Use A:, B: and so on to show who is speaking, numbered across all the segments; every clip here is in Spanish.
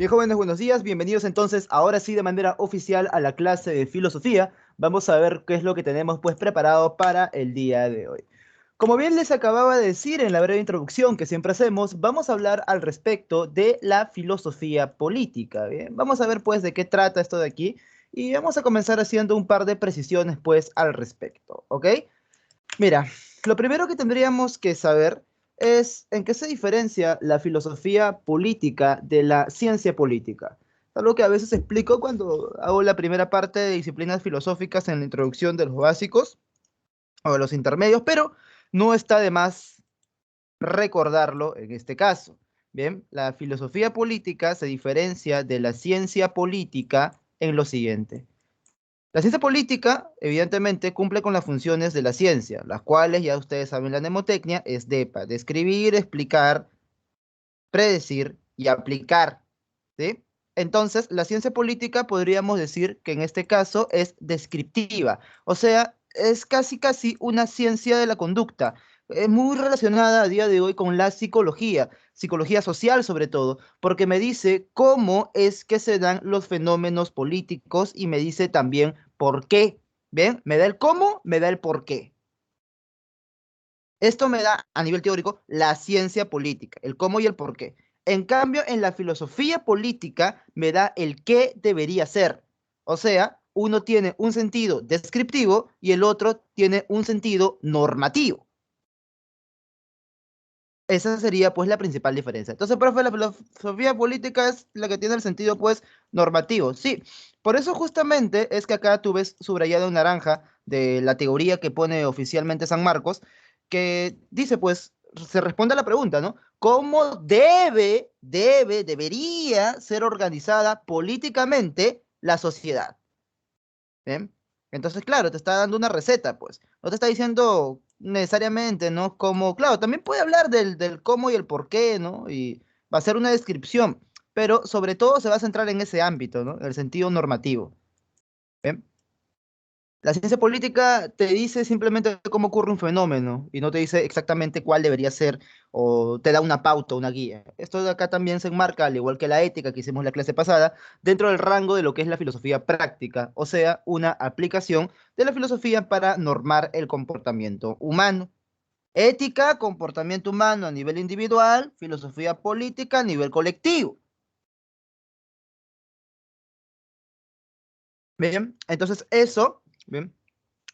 A: Bien, jóvenes, buenos días. Bienvenidos entonces, ahora sí, de manera oficial a la clase de filosofía. Vamos a ver qué es lo que tenemos pues preparado para el día de hoy. Como bien les acababa de decir en la breve introducción que siempre hacemos, vamos a hablar al respecto de la filosofía política. Bien, vamos a ver pues de qué trata esto de aquí y vamos a comenzar haciendo un par de precisiones pues al respecto, ¿ok? Mira, lo primero que tendríamos que saber es en qué se diferencia la filosofía política de la ciencia política. Algo que a veces explico cuando hago la primera parte de disciplinas filosóficas en la introducción de los básicos o de los intermedios, pero no está de más recordarlo en este caso. Bien, la filosofía política se diferencia de la ciencia política en lo siguiente. La ciencia política, evidentemente, cumple con las funciones de la ciencia, las cuales, ya ustedes saben, la mnemotecnia es DEPA, describir, explicar, predecir y aplicar, ¿sí? Entonces, la ciencia política podríamos decir que en este caso es descriptiva, o sea, es casi casi una ciencia de la conducta, es muy relacionada a día de hoy con la psicología social sobre todo, porque me dice cómo es que se dan los fenómenos políticos y me dice también por qué. ¿Bien? Me da el cómo, me da el por qué. Esto me da, a nivel teórico, la ciencia política, el cómo y el por qué. En cambio, en la filosofía política me da el qué debería ser. O sea, uno tiene un sentido descriptivo y el otro tiene un sentido normativo. Esa sería pues la principal diferencia. Entonces, profe, la filosofía política es la que tiene el sentido pues normativo. Sí, por eso justamente es que acá tú ves subrayado en naranja de la teoría que pone oficialmente San Marcos, que dice pues, se responde a la pregunta, ¿no? ¿Cómo debería ser organizada políticamente la sociedad? ¿Bien? Entonces, claro, te está dando una receta, pues. No te está diciendo necesariamente, ¿no? Como, claro, también puede hablar del cómo y el por qué, ¿no? Y va a ser una descripción, pero sobre todo se va a centrar en ese ámbito, ¿no? En el sentido normativo. ¿Bien? La ciencia política te dice simplemente cómo ocurre un fenómeno y no te dice exactamente cuál debería ser o te da una pauta, una guía. Esto de acá también se enmarca, al igual que la ética que hicimos la clase pasada, dentro del rango de lo que es la filosofía práctica, o sea, una aplicación de la filosofía para normar el comportamiento humano. Ética, comportamiento humano a nivel individual, filosofía política a nivel colectivo. Bien, entonces eso, bien,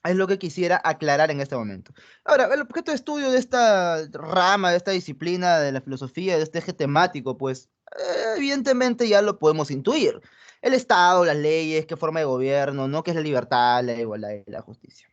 A: es lo que quisiera aclarar en este momento. Ahora, el objeto de estudio de esta rama, de esta disciplina de la filosofía, de este eje temático, pues evidentemente ya lo podemos intuir. El Estado, las leyes, qué forma de gobierno, ¿no? ¿Qué es la libertad, la igualdad y la justicia?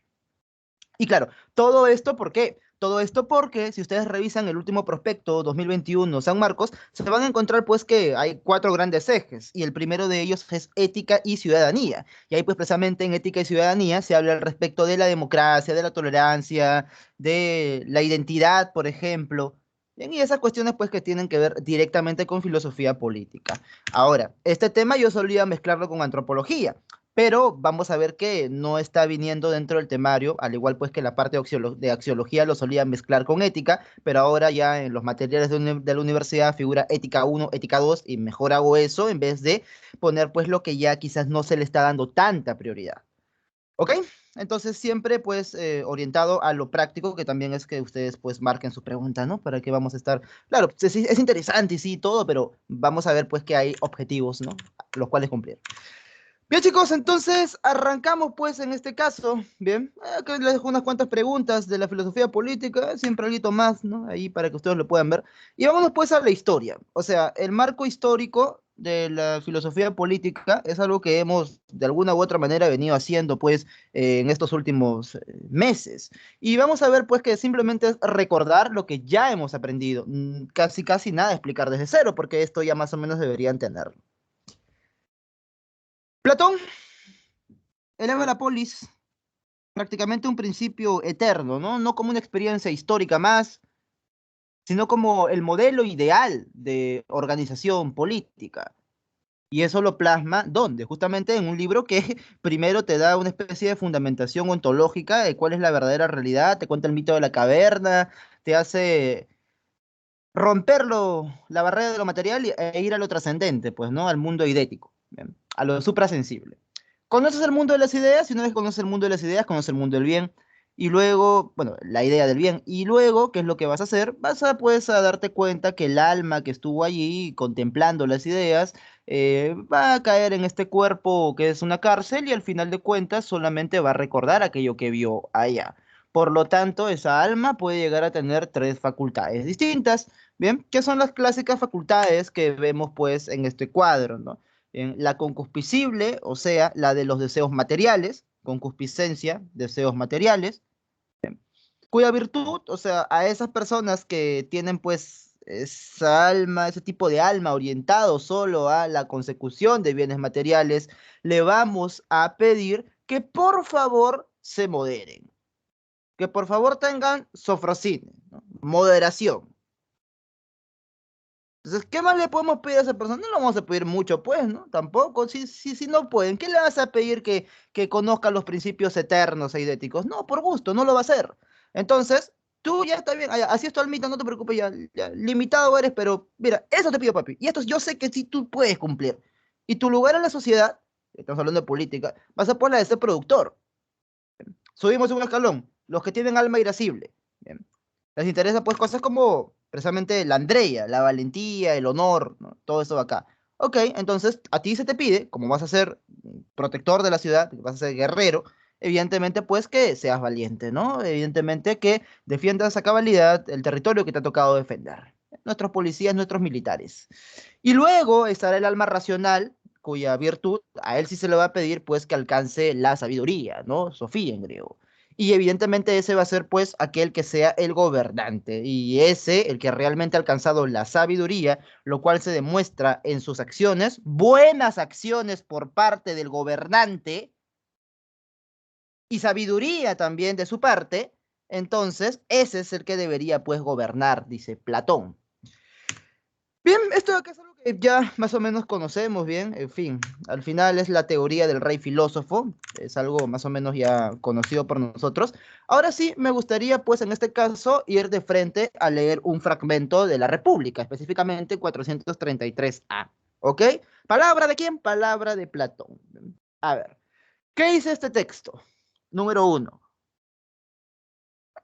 A: Y claro, todo esto, ¿por qué? Todo esto porque si ustedes revisan el último prospecto 2021 San Marcos, se van a encontrar pues que hay cuatro grandes ejes y el primero de ellos es ética y ciudadanía. Y ahí pues precisamente en ética y ciudadanía se habla al respecto de la democracia, de la tolerancia, de la identidad, por ejemplo. Bien, y esas cuestiones pues que tienen que ver directamente con filosofía política. Ahora, este tema yo solía mezclarlo con antropología, pero vamos a ver que no está viniendo dentro del temario, al igual pues que la parte de, de axiología lo solía mezclar con ética, pero ahora ya en los materiales de la universidad figura ética uno, ética 2 y mejor hago eso en vez de poner pues lo que ya quizás no se le está dando tanta prioridad. ¿Ok? Entonces siempre pues orientado a lo práctico, que también es que ustedes pues marquen su pregunta, ¿no? Para que vamos a estar, claro, es interesante y sí, todo, pero vamos a ver pues que hay objetivos, ¿no? Los cuales cumplir. Bien, chicos, entonces arrancamos pues en este caso. Bien, acá les dejo unas cuantas preguntas de la filosofía política, siempre algo más, ¿no? Ahí para que ustedes lo puedan ver. Y vámonos pues a la historia. O sea, el marco histórico de la filosofía política es algo que hemos de alguna u otra manera venido haciendo pues en estos últimos meses. Y vamos a ver pues que simplemente es recordar lo que ya hemos aprendido. Casi casi nada explicar desde cero, porque esto ya más o menos deberían tenerlo. Platón eleva la polis prácticamente un principio eterno, ¿no? No como una experiencia histórica más, sino como el modelo ideal de organización política. Y eso lo plasma, ¿dónde? Justamente en un libro que primero te da una especie de fundamentación ontológica de cuál es la verdadera realidad, te cuenta el mito de la caverna, te hace la barrera de lo material e ir a lo trascendente, pues, ¿no? Al mundo idético, ¿bien? A lo suprasensible. Conoces el mundo de las ideas, y una vez que conoces el mundo de las ideas, conoces el mundo del bien, y luego, bueno, la idea del bien, y luego, ¿qué es lo que vas a hacer? Vas a, pues, a darte cuenta que el alma que estuvo allí contemplando las ideas, va a caer en este cuerpo que es una cárcel, y al final de cuentas solamente va a recordar aquello que vio allá. Por lo tanto, esa alma puede llegar a tener tres facultades distintas. Bien, ¿qué son las clásicas facultades que vemos pues en este cuadro, ¿no? En la concupiscible, o sea, la de los deseos materiales, concupiscencia, deseos materiales, cuya virtud, o sea, a esas personas que tienen pues esa alma, ese tipo de alma orientado solo a la consecución de bienes materiales, le vamos a pedir que por favor se moderen, que por favor tengan sofrosine, ¿no? Moderación. Entonces, ¿qué más le podemos pedir a esa persona? No le vamos a pedir mucho, pues, ¿no? Tampoco, si no pueden, ¿qué le vas a pedir que conozca los principios eternos e idéticos? No, por gusto, no lo va a hacer. Entonces, tú ya está bien, así es tu almita, no te preocupes, ya limitado eres, pero mira, eso te pido, papi. Y esto yo sé que sí tú puedes cumplir. Y tu lugar en la sociedad, estamos hablando de política, vas a poner de ser productor. Subimos un escalón, los que tienen alma irascible. Bien. Les interesa pues cosas como precisamente la Andrea, la valentía, el honor, ¿no? Todo eso de acá. Ok, entonces a ti se te pide, como vas a ser protector de la ciudad, vas a ser guerrero, evidentemente pues que seas valiente, ¿no? Evidentemente que defiendas a cabalidad el territorio que te ha tocado defender. Nuestros policías, nuestros militares. Y luego estará el alma racional, cuya virtud a él sí se le va a pedir pues que alcance la sabiduría, ¿no? Sofía en griego. Y evidentemente ese va a ser pues aquel que sea el gobernante y ese el que realmente ha alcanzado la sabiduría, lo cual se demuestra en sus acciones, buenas acciones por parte del gobernante y sabiduría también de su parte. Entonces ese es el que debería pues gobernar, dice Platón. Bien, esto acá es algo que ya más o menos conocemos bien, en fin, al final es la teoría del rey filósofo, es algo más o menos ya conocido por nosotros. Ahora sí, me gustaría pues en este caso ir de frente a leer un fragmento de la República, específicamente 433A, ¿ok? ¿Palabra de quién? Palabra de Platón. A ver, ¿qué dice este texto? Número uno.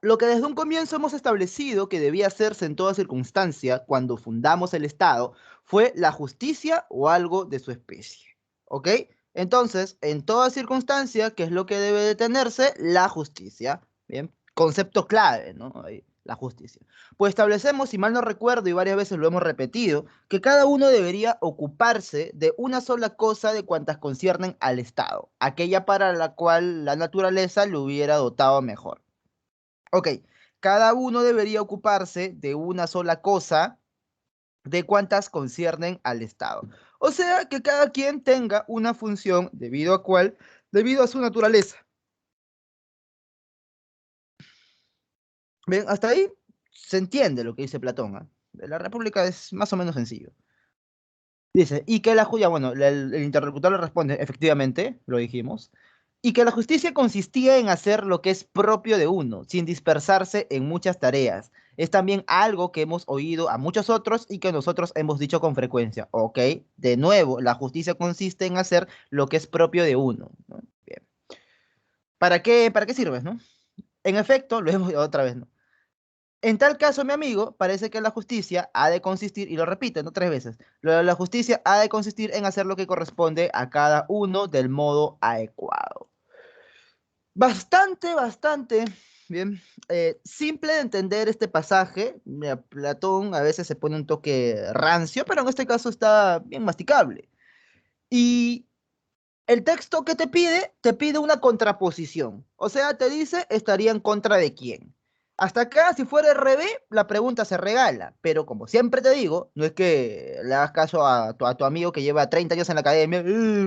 A: Lo que desde un comienzo hemos establecido que debía hacerse en toda circunstancia cuando fundamos el Estado fue la justicia o algo de su especie. ¿Ok? Entonces, en toda circunstancia, ¿qué es lo que debe de tenerse? La justicia. Bien, concepto clave, ¿no? Ahí, la justicia. Pues establecemos, si mal no recuerdo, y varias veces lo hemos repetido, que cada uno debería ocuparse de una sola cosa de cuantas conciernen al Estado, aquella para la cual la naturaleza lo hubiera dotado mejor. Ok, cada uno debería ocuparse de una sola cosa de cuantas conciernen al Estado. O sea, que cada quien tenga una función debido a su naturaleza. Bien, hasta ahí se entiende lo que dice Platón, ¿ah? De la República es más o menos sencillo. Dice, y que la justicia, bueno, el interlocutor le responde, efectivamente, lo dijimos, y que la justicia consistía en hacer lo que es propio de uno, sin dispersarse en muchas tareas. Es también algo que hemos oído a muchos otros y que nosotros hemos dicho con frecuencia. Ok, de nuevo, la justicia consiste en hacer lo que es propio de uno, ¿no? Bien. Para qué sirves, no? En efecto, lo hemos otra vez, ¿no? En tal caso, mi amigo, parece que la justicia ha de consistir, y lo repite, ¿no? Tres veces, la justicia ha de consistir en hacer lo que corresponde a cada uno del modo adecuado. Bastante, bien, simple de entender este pasaje. Mira, Platón a veces se pone un toque rancio, pero en este caso está bien masticable. Y el texto que te pide una contraposición. O sea, te dice, estaría en contra de quién. Hasta acá, si fuera RB, la pregunta se regala. Pero como siempre te digo, no es que le hagas caso a tu amigo que lleva 30 años en la academia,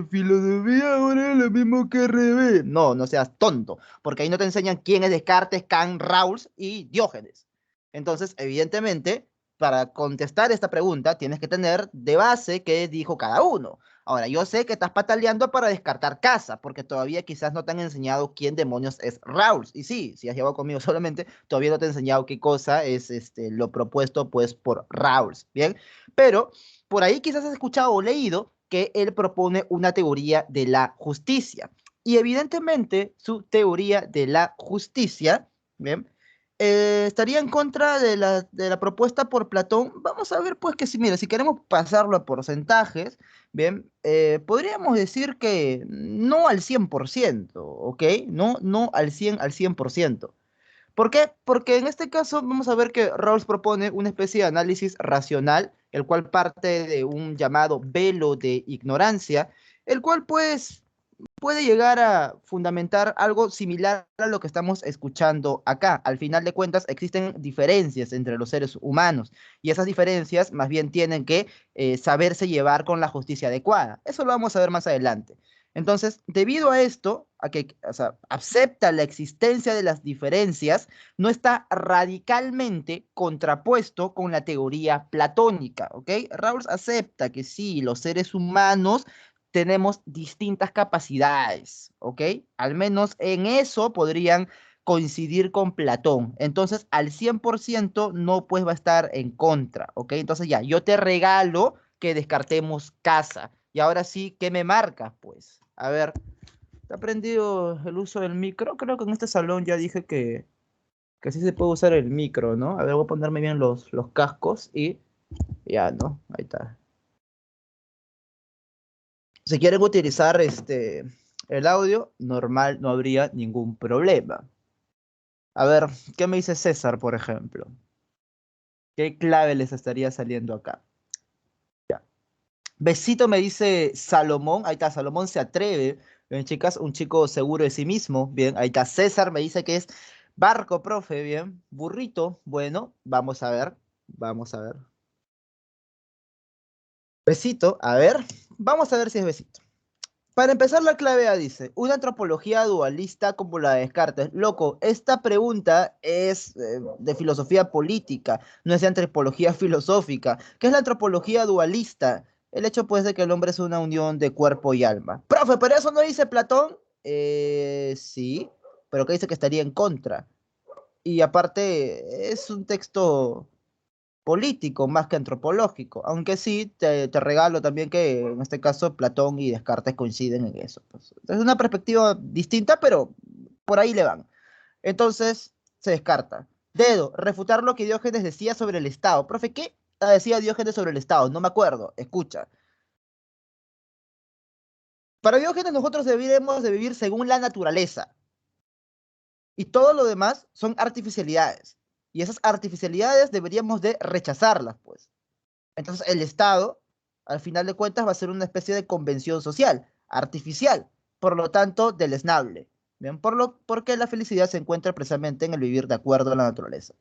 A: filosofía ahora es lo mismo que RB. No, no seas tonto, porque ahí no te enseñan quién es Descartes, Kant, Rawls y Diógenes. Entonces, evidentemente, para contestar esta pregunta tienes que tener de base qué dijo cada uno. Ahora, yo sé que estás pataleando para descartar casa, porque todavía quizás no te han enseñado quién demonios es Raúl. Y sí, si has llevado conmigo solamente, todavía no te he enseñado qué cosa es lo propuesto pues por Raúl, ¿bien? Pero por ahí quizás has escuchado o leído que él propone una teoría de la justicia. Y evidentemente su teoría de la justicia, ¿bien? Estaría en contra de la propuesta por Platón. Vamos a ver, pues, que si, mira, si queremos pasarlo a porcentajes, bien, podríamos decir que no al 100%, ¿ok? No, no al 100%. ¿Por qué? Porque en este caso vamos a ver que Rawls propone una especie de análisis racional, el cual parte de un llamado velo de ignorancia, el cual pues puede llegar a fundamentar algo similar a lo que estamos escuchando acá. Al final de cuentas, existen diferencias entre los seres humanos y esas diferencias más bien tienen que saberse llevar con la justicia adecuada. Eso lo vamos a ver más adelante. Entonces, debido a esto, a que o sea, acepta la existencia de las diferencias, no está radicalmente contrapuesto con la teoría platónica, ¿ok? Rawls acepta que sí, los seres humanos tenemos distintas capacidades, ¿ok? Al menos en eso podrían coincidir con Platón. Entonces, al 100% no pues va a estar en contra, ¿ok? Entonces ya, yo te regalo que descartemos casa. Y ahora sí, ¿qué me marcas, pues? A ver, ¿te ha aprendido el uso del micro? Creo que en este salón ya dije que sí se puede usar el micro, ¿no? A ver, voy a ponerme bien los cascos y ya, ¿no? Ahí está. Si quieren utilizar el audio, normal, no habría ningún problema. A ver, ¿qué me dice César, por ejemplo? ¿Qué clave les estaría saliendo acá? Besito me dice Salomón, ahí está, Salomón se atreve. Bien, chicas, un chico seguro de sí mismo. Bien, ahí está César, me dice que es barco, profe, bien. Burrito, bueno, vamos a ver. Besito, a ver, vamos a ver si es besito. Para empezar, la clave A dice, una antropología dualista como la de Descartes. Loco, esta pregunta es de filosofía política, no es de antropología filosófica. ¿Qué es la antropología dualista? El hecho, pues, de que el hombre es una unión de cuerpo y alma. Profe, ¿pero eso no dice Platón? Sí, pero que dice que estaría en contra. Y aparte, es un texto político más que antropológico, aunque sí te regalo también que en este caso Platón y Descartes coinciden en eso. Pues, es una perspectiva distinta, pero por ahí le van. Entonces se descarta. Dedo, refutar lo que Diógenes decía sobre el Estado. Profe, ¿qué decía Diógenes sobre el Estado? No me acuerdo. Escucha. Para Diógenes nosotros deberíamos de vivir según la naturaleza. Y todo lo demás son artificialidades. Y esas artificialidades deberíamos de rechazarlas, pues. Entonces, el Estado, al final de cuentas, va a ser una especie de convención social, artificial, por lo tanto, deleznable. Bien, porque la felicidad se encuentra precisamente en el vivir de acuerdo a la naturaleza.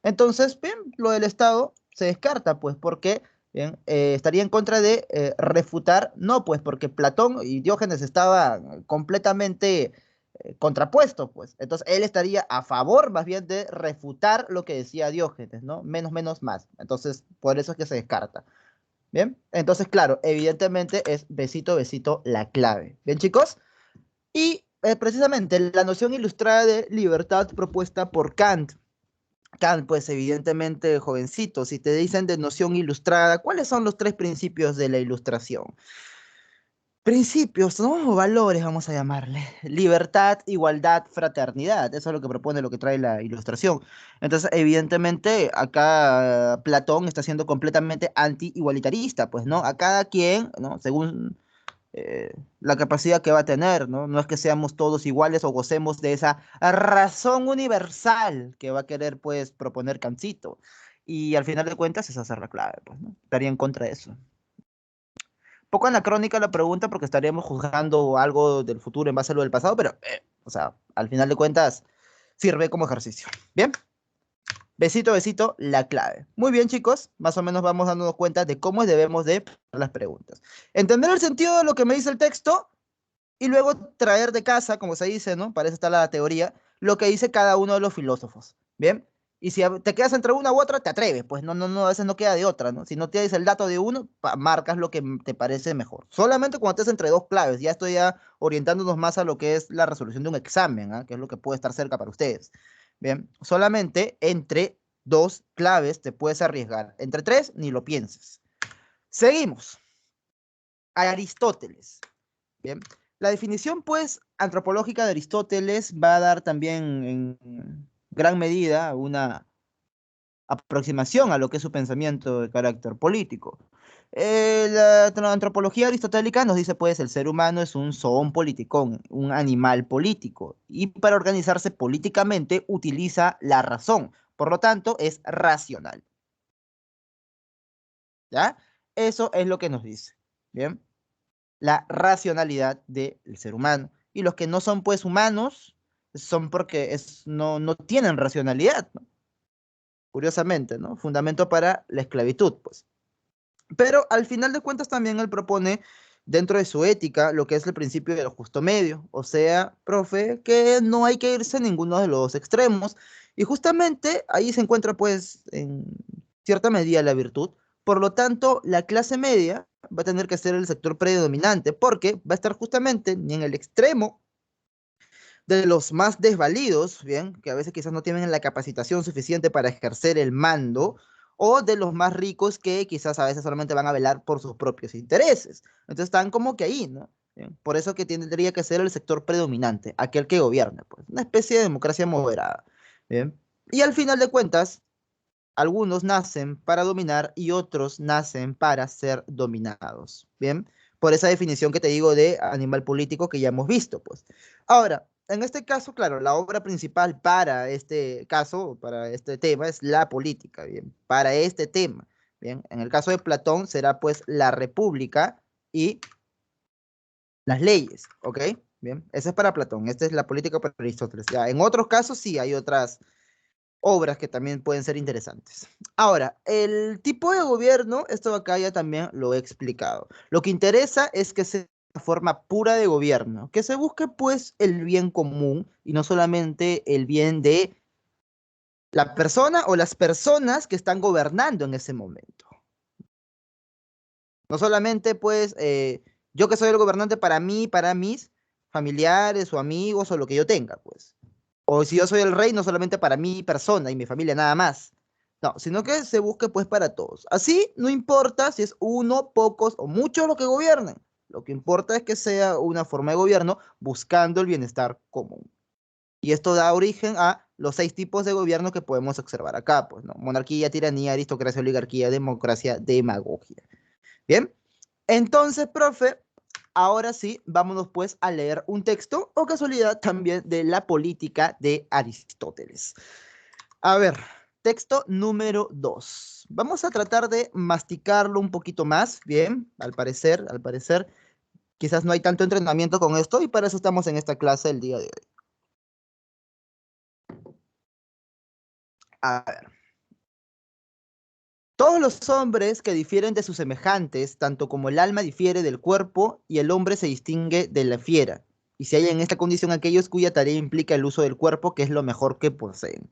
A: Entonces, bien, lo del Estado se descarta, pues, porque bien, estaría en contra de refutar, no, pues, porque Platón y Diógenes estaban completamente contrapuestos, pues. Entonces, él estaría a favor, más bien, de refutar lo que decía Diógenes, ¿no? Menos, menos, más. Entonces, por eso es que se descarta. Bien, entonces, claro, evidentemente es besito, besito la clave. Bien, chicos. Y precisamente la noción ilustrada de libertad propuesta por Kant. Kant, pues evidentemente, jovencito, si te dicen de noción ilustrada, ¿cuáles son los tres principios de la ilustración? Principios, ¿no? O valores, vamos a llamarle. Libertad, igualdad, fraternidad. Eso es lo que propone, lo que trae la ilustración. Entonces, evidentemente, acá Platón está siendo completamente anti-igualitarista, pues, ¿no? A cada quien, ¿no? Según la capacidad que va a tener, ¿no? No es que seamos todos iguales o gocemos de esa razón universal que va a querer, pues, proponer Kantcito. Y al final de cuentas, esa es la clave, pues, ¿no? Estaría en contra de eso. Poco anacrónica la pregunta porque estaríamos juzgando algo del futuro en base a lo del pasado, pero, o sea, al final de cuentas, sirve como ejercicio. Bien, besito, besito, la clave. Muy bien, chicos, más o menos vamos dándonos cuenta de cómo debemos de las preguntas. Entender el sentido de lo que me dice el texto y luego traer de casa, como se dice, ¿no? Para eso está la teoría, lo que dice cada uno de los filósofos. Bien, Y si te quedas entre una u otra, te atreves, pues no, a veces no queda de otra, ¿no? Si no tienes el dato de uno, marcas lo que te parece mejor. Solamente cuando estés entre dos claves, ya estoy ya orientándonos más a lo que es la resolución de un examen, ¿ah? Que es lo que puede estar cerca para ustedes. Bien, solamente entre dos claves te puedes arriesgar. Entre tres, ni lo pienses. Seguimos. Aristóteles. Bien. La definición, pues, antropológica de Aristóteles va a dar también en gran medida una aproximación a lo que es su pensamiento de carácter político. La antropología aristotélica nos dice, pues, el ser humano es un zoon politikon, un animal político, y para organizarse políticamente utiliza la razón, por lo tanto, es racional. ¿Ya? Eso es lo que nos dice. Bien, la racionalidad del ser humano. Y los que no son, pues, humanos, son porque no tienen racionalidad, ¿no? Curiosamente, ¿no? Fundamento para la esclavitud, pues. Pero al final de cuentas también él propone dentro de su ética lo que es el principio del justo medio, o sea, profe, que no hay que irse a ninguno de los extremos y justamente ahí se encuentra pues en cierta medida la virtud. Por lo tanto, la clase media va a tener que ser el sector predominante porque va a estar justamente ni en el extremo de los más desvalidos, bien, que a veces quizás no tienen la capacitación suficiente para ejercer el mando, o de los más ricos que quizás a veces solamente van a velar por sus propios intereses. Entonces están como que ahí, ¿no? Bien, por eso que tendría que ser el sector predominante, aquel que gobierna, pues, una especie de democracia moderada. Bien. Y al final de cuentas, algunos nacen para dominar y otros nacen para ser dominados. Bien, por esa definición que te digo de animal político que ya hemos visto, pues. Ahora, en este caso, claro, la obra principal para este caso, para este tema, es la política, bien, para este tema. Bien, en el caso de Platón será pues la república y las leyes, ¿ok? Bien, esa es para Platón, esta es la política para Aristóteles. Ya, en otros casos sí hay otras obras que también pueden ser interesantes. Ahora, el tipo de gobierno, esto acá ya también lo he explicado. Lo que interesa es que sea una forma pura de gobierno, que se busque pues el bien común y no solamente el bien de la persona o las personas que están gobernando en ese momento. No solamente pues yo que soy el gobernante para mí, para mis familiares o amigos o lo que yo tenga, pues. O si yo soy el rey, no solamente para mi persona y mi familia, nada más. No, sino que se busque pues para todos. Así no importa si es uno, pocos o muchos los que gobiernen. Lo que importa es que sea una forma de gobierno buscando el bienestar común. Y esto da origen a los 6 tipos de gobierno que podemos observar acá, pues, ¿no? Monarquía, tiranía, aristocracia, oligarquía, democracia, demagogia. Bien, entonces, profe, ahora sí, vámonos pues a leer un texto o casualidad también de la política de Aristóteles. A ver, texto número 2. Vamos a tratar de masticarlo un poquito más, bien, al parecer, quizás no hay tanto entrenamiento con esto y para eso estamos en esta clase el día de hoy. A ver. Todos los hombres que difieren de sus semejantes, tanto como el alma difiere del cuerpo y el hombre se distingue de la fiera. Y si hay en esta condición aquellos cuya tarea implica el uso del cuerpo, que es lo mejor que poseen.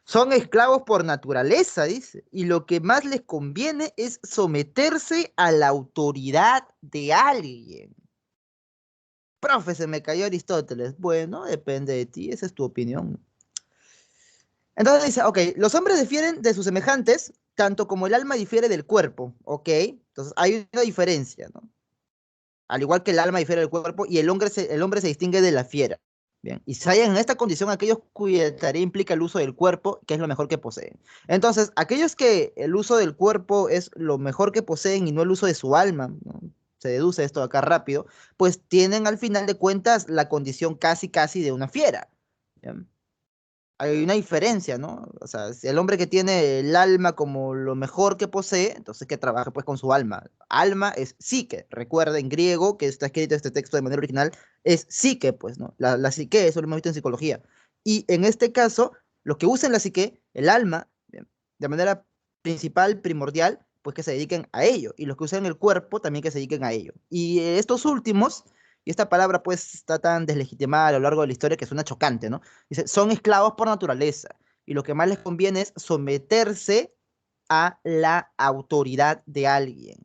A: Son esclavos por naturaleza, dice, y lo que más les conviene es someterse a la autoridad de alguien. Profe, se me cayó Aristóteles. Bueno, depende de ti, esa es tu opinión. Entonces dice, ok, los hombres difieren de sus semejantes, tanto como el alma difiere del cuerpo, ok. Entonces hay una diferencia, ¿no? Al igual que el alma difiere del cuerpo y el hombre se distingue de la fiera. Bien, y se hallan en esta condición aquellos cuya tarea implica el uso del cuerpo, que es lo mejor que poseen. Entonces, aquellos que el uso del cuerpo es lo mejor que poseen y no el uso de su alma, ¿no? Se deduce esto acá rápido, pues tienen al final de cuentas la condición casi casi de una fiera. ¿Bien? Hay una diferencia, ¿no? O sea, si el hombre que tiene el alma como lo mejor que posee, entonces que trabaja pues con su alma. Alma es psique, recuerda en griego que está escrito este texto de manera original, es psique, pues, ¿no? La psique, eso lo hemos visto en psicología. Y en este caso, los que usen la psique, el alma, bien, de manera principal, primordial, pues que se dediquen a ello. Y los que usen el cuerpo, también que se dediquen a ello. Y estos últimos, y esta palabra pues está tan deslegitimada a lo largo de la historia que suena chocante, ¿no? Dice, son esclavos por naturaleza. y lo que más les conviene es someterse a la autoridad de alguien.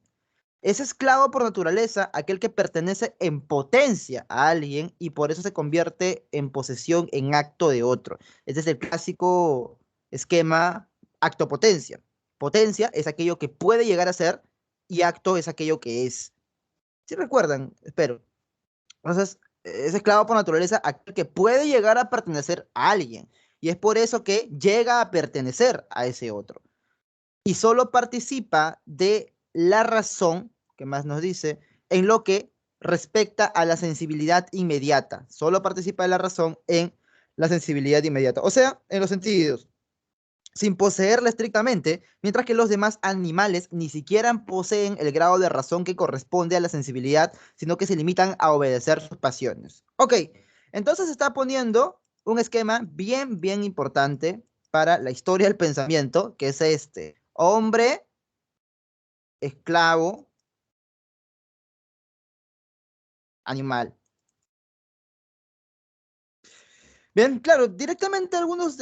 A: Es esclavo por naturaleza aquel que pertenece en potencia a alguien y por eso se convierte en posesión en acto de otro. Este es el clásico esquema acto-potencia. Potencia es aquello que puede llegar a ser y acto es aquello que es. ¿Sí recuerdan? Espero. Entonces, es esclavo por naturaleza aquel que puede llegar a pertenecer a alguien y es por eso que llega a pertenecer a ese otro y solo participa de la razón, que más nos dice, en lo que respecta a la sensibilidad inmediata. Solo participa de la razón en la sensibilidad inmediata. O sea, en los sentidos, sin poseerla estrictamente, mientras que los demás animales ni siquiera poseen el grado de razón que corresponde a la sensibilidad, sino que se limitan a obedecer sus pasiones. Ok, entonces está poniendo un esquema bien importante para la historia del pensamiento, que es este. Hombre, esclavo, animal. Bien, claro, directamente algunos,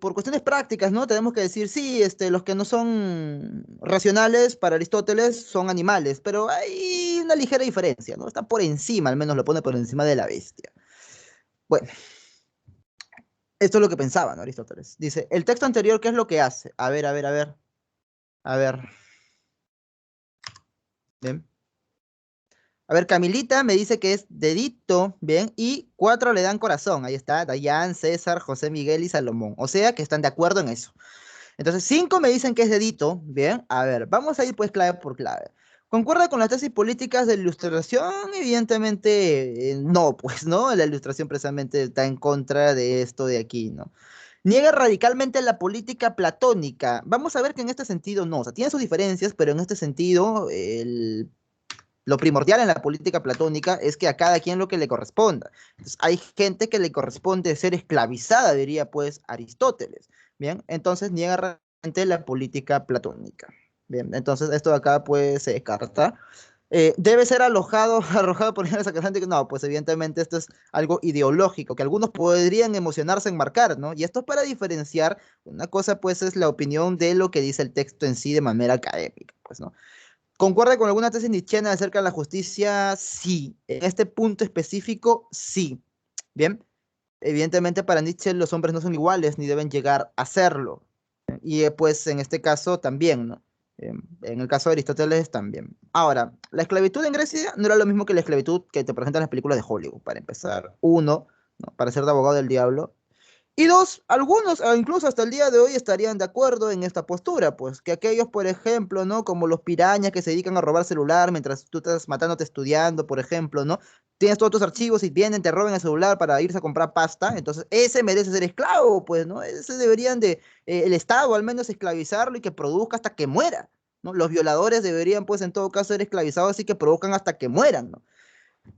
A: por cuestiones prácticas, ¿no? Tenemos que decir, sí, los que no son racionales para Aristóteles son animales, pero hay una ligera diferencia, ¿no? Está por encima, al menos lo pone por encima de la bestia. Bueno, esto es lo que pensaba, ¿no? Aristóteles. Dice, el texto anterior, ¿qué es lo que hace? A ver. Bien. A ver, Camilita me dice que es dedito, bien, y 4 le dan corazón. Ahí está, Dayan, César, José Miguel y Salomón. O sea que están de acuerdo en eso. Entonces, 5 me dicen que es dedito, bien. A ver, vamos a ir pues clave por clave. ¿Concuerda con las tesis políticas de la ilustración? Evidentemente, no, pues, ¿no? La ilustración precisamente está en contra de esto de aquí, ¿no? Niega radicalmente la política platónica. Vamos a ver que en este sentido no, o sea, tiene sus diferencias, pero en este sentido, lo primordial en la política platónica es que a cada quien lo que le corresponda. Entonces, hay gente que le corresponde ser esclavizada, diría pues Aristóteles. Bien, entonces niega realmente la política platónica. Bien, entonces esto de acá pues se descarta. Debe ser alojado, arrojado por el sacrosántico. No, pues evidentemente esto es algo ideológico, que algunos podrían emocionarse en marcar, ¿no? Y esto es para diferenciar, una cosa pues es la opinión de lo que dice el texto en sí de manera académica, pues, ¿no? ¿Concuerda con alguna tesis nietzscheana acerca de la justicia? Sí. En este punto específico, sí. Bien. Evidentemente para Nietzsche los hombres no son iguales ni deben llegar a serlo. Y pues en este caso también, ¿no? En el caso de Aristóteles también. Ahora, la esclavitud en Grecia no era lo mismo que la esclavitud que te presentan las películas de Hollywood, para empezar. Uno, ¿no? Para ser de abogado del diablo. Y dos, algunos, incluso hasta el día de hoy, estarían de acuerdo en esta postura, pues que aquellos, por ejemplo, ¿no? Como los pirañas que se dedican a robar celular mientras tú estás matándote estudiando, por ejemplo, ¿no? Tienes todos tus archivos y vienen, te roban el celular para irse a comprar pasta, entonces ese merece ser esclavo, pues, ¿no? Ese deberían de, el Estado al menos esclavizarlo y que produzca hasta que muera, ¿no? Los violadores deberían, pues, en todo caso, ser esclavizados y que produzcan hasta que mueran, ¿no?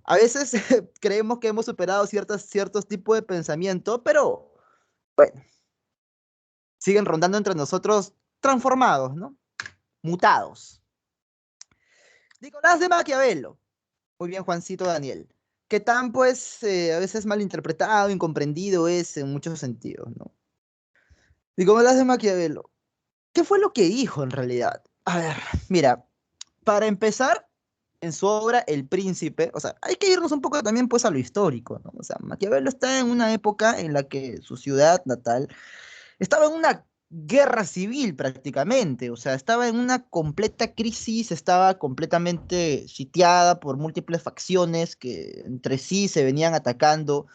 A: A veces creemos que hemos superado ciertos tipos de pensamiento, pero bueno, siguen rondando entre nosotros transformados, ¿no? Mutados. Nicolás de Maquiavelo. Muy bien, Juancito Daniel. Que tan, pues, a veces malinterpretado, incomprendido es en muchos sentidos, ¿no? Nicolás de Maquiavelo. ¿Qué fue lo que dijo en realidad? A ver, mira, para empezar, en su obra El Príncipe, o sea, hay que irnos un poco también pues a lo histórico, ¿no? O sea, Maquiavelo está en una época en la que su ciudad natal estaba en una guerra civil prácticamente, o sea, estaba en una completa crisis, estaba completamente sitiada por múltiples facciones que entre sí se venían atacando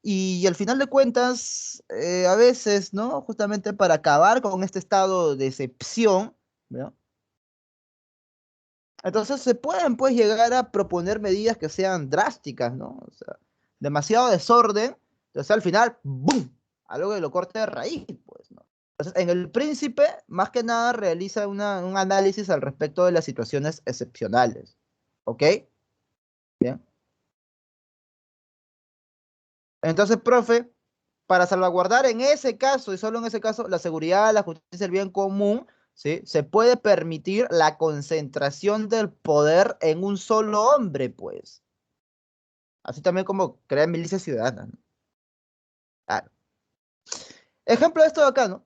A: y al final de cuentas, a veces, ¿no? Justamente para acabar con este estado de excepción, ¿no? Entonces se pueden pues llegar a proponer medidas que sean drásticas, ¿no? O sea, demasiado desorden, entonces al final, ¡boom! Algo que lo corte de raíz, pues, ¿no? Entonces, en El Príncipe, más que nada, realiza un análisis al respecto de las situaciones excepcionales, ¿ok? Bien. Entonces, profe, para salvaguardar en ese caso, y solo en ese caso, la seguridad, la justicia y el bien común, ¿sí? Se puede permitir la concentración del poder en un solo hombre, pues. Así también como crean milicias ciudadanas, ¿no? Claro. Ejemplo de esto de acá, ¿no?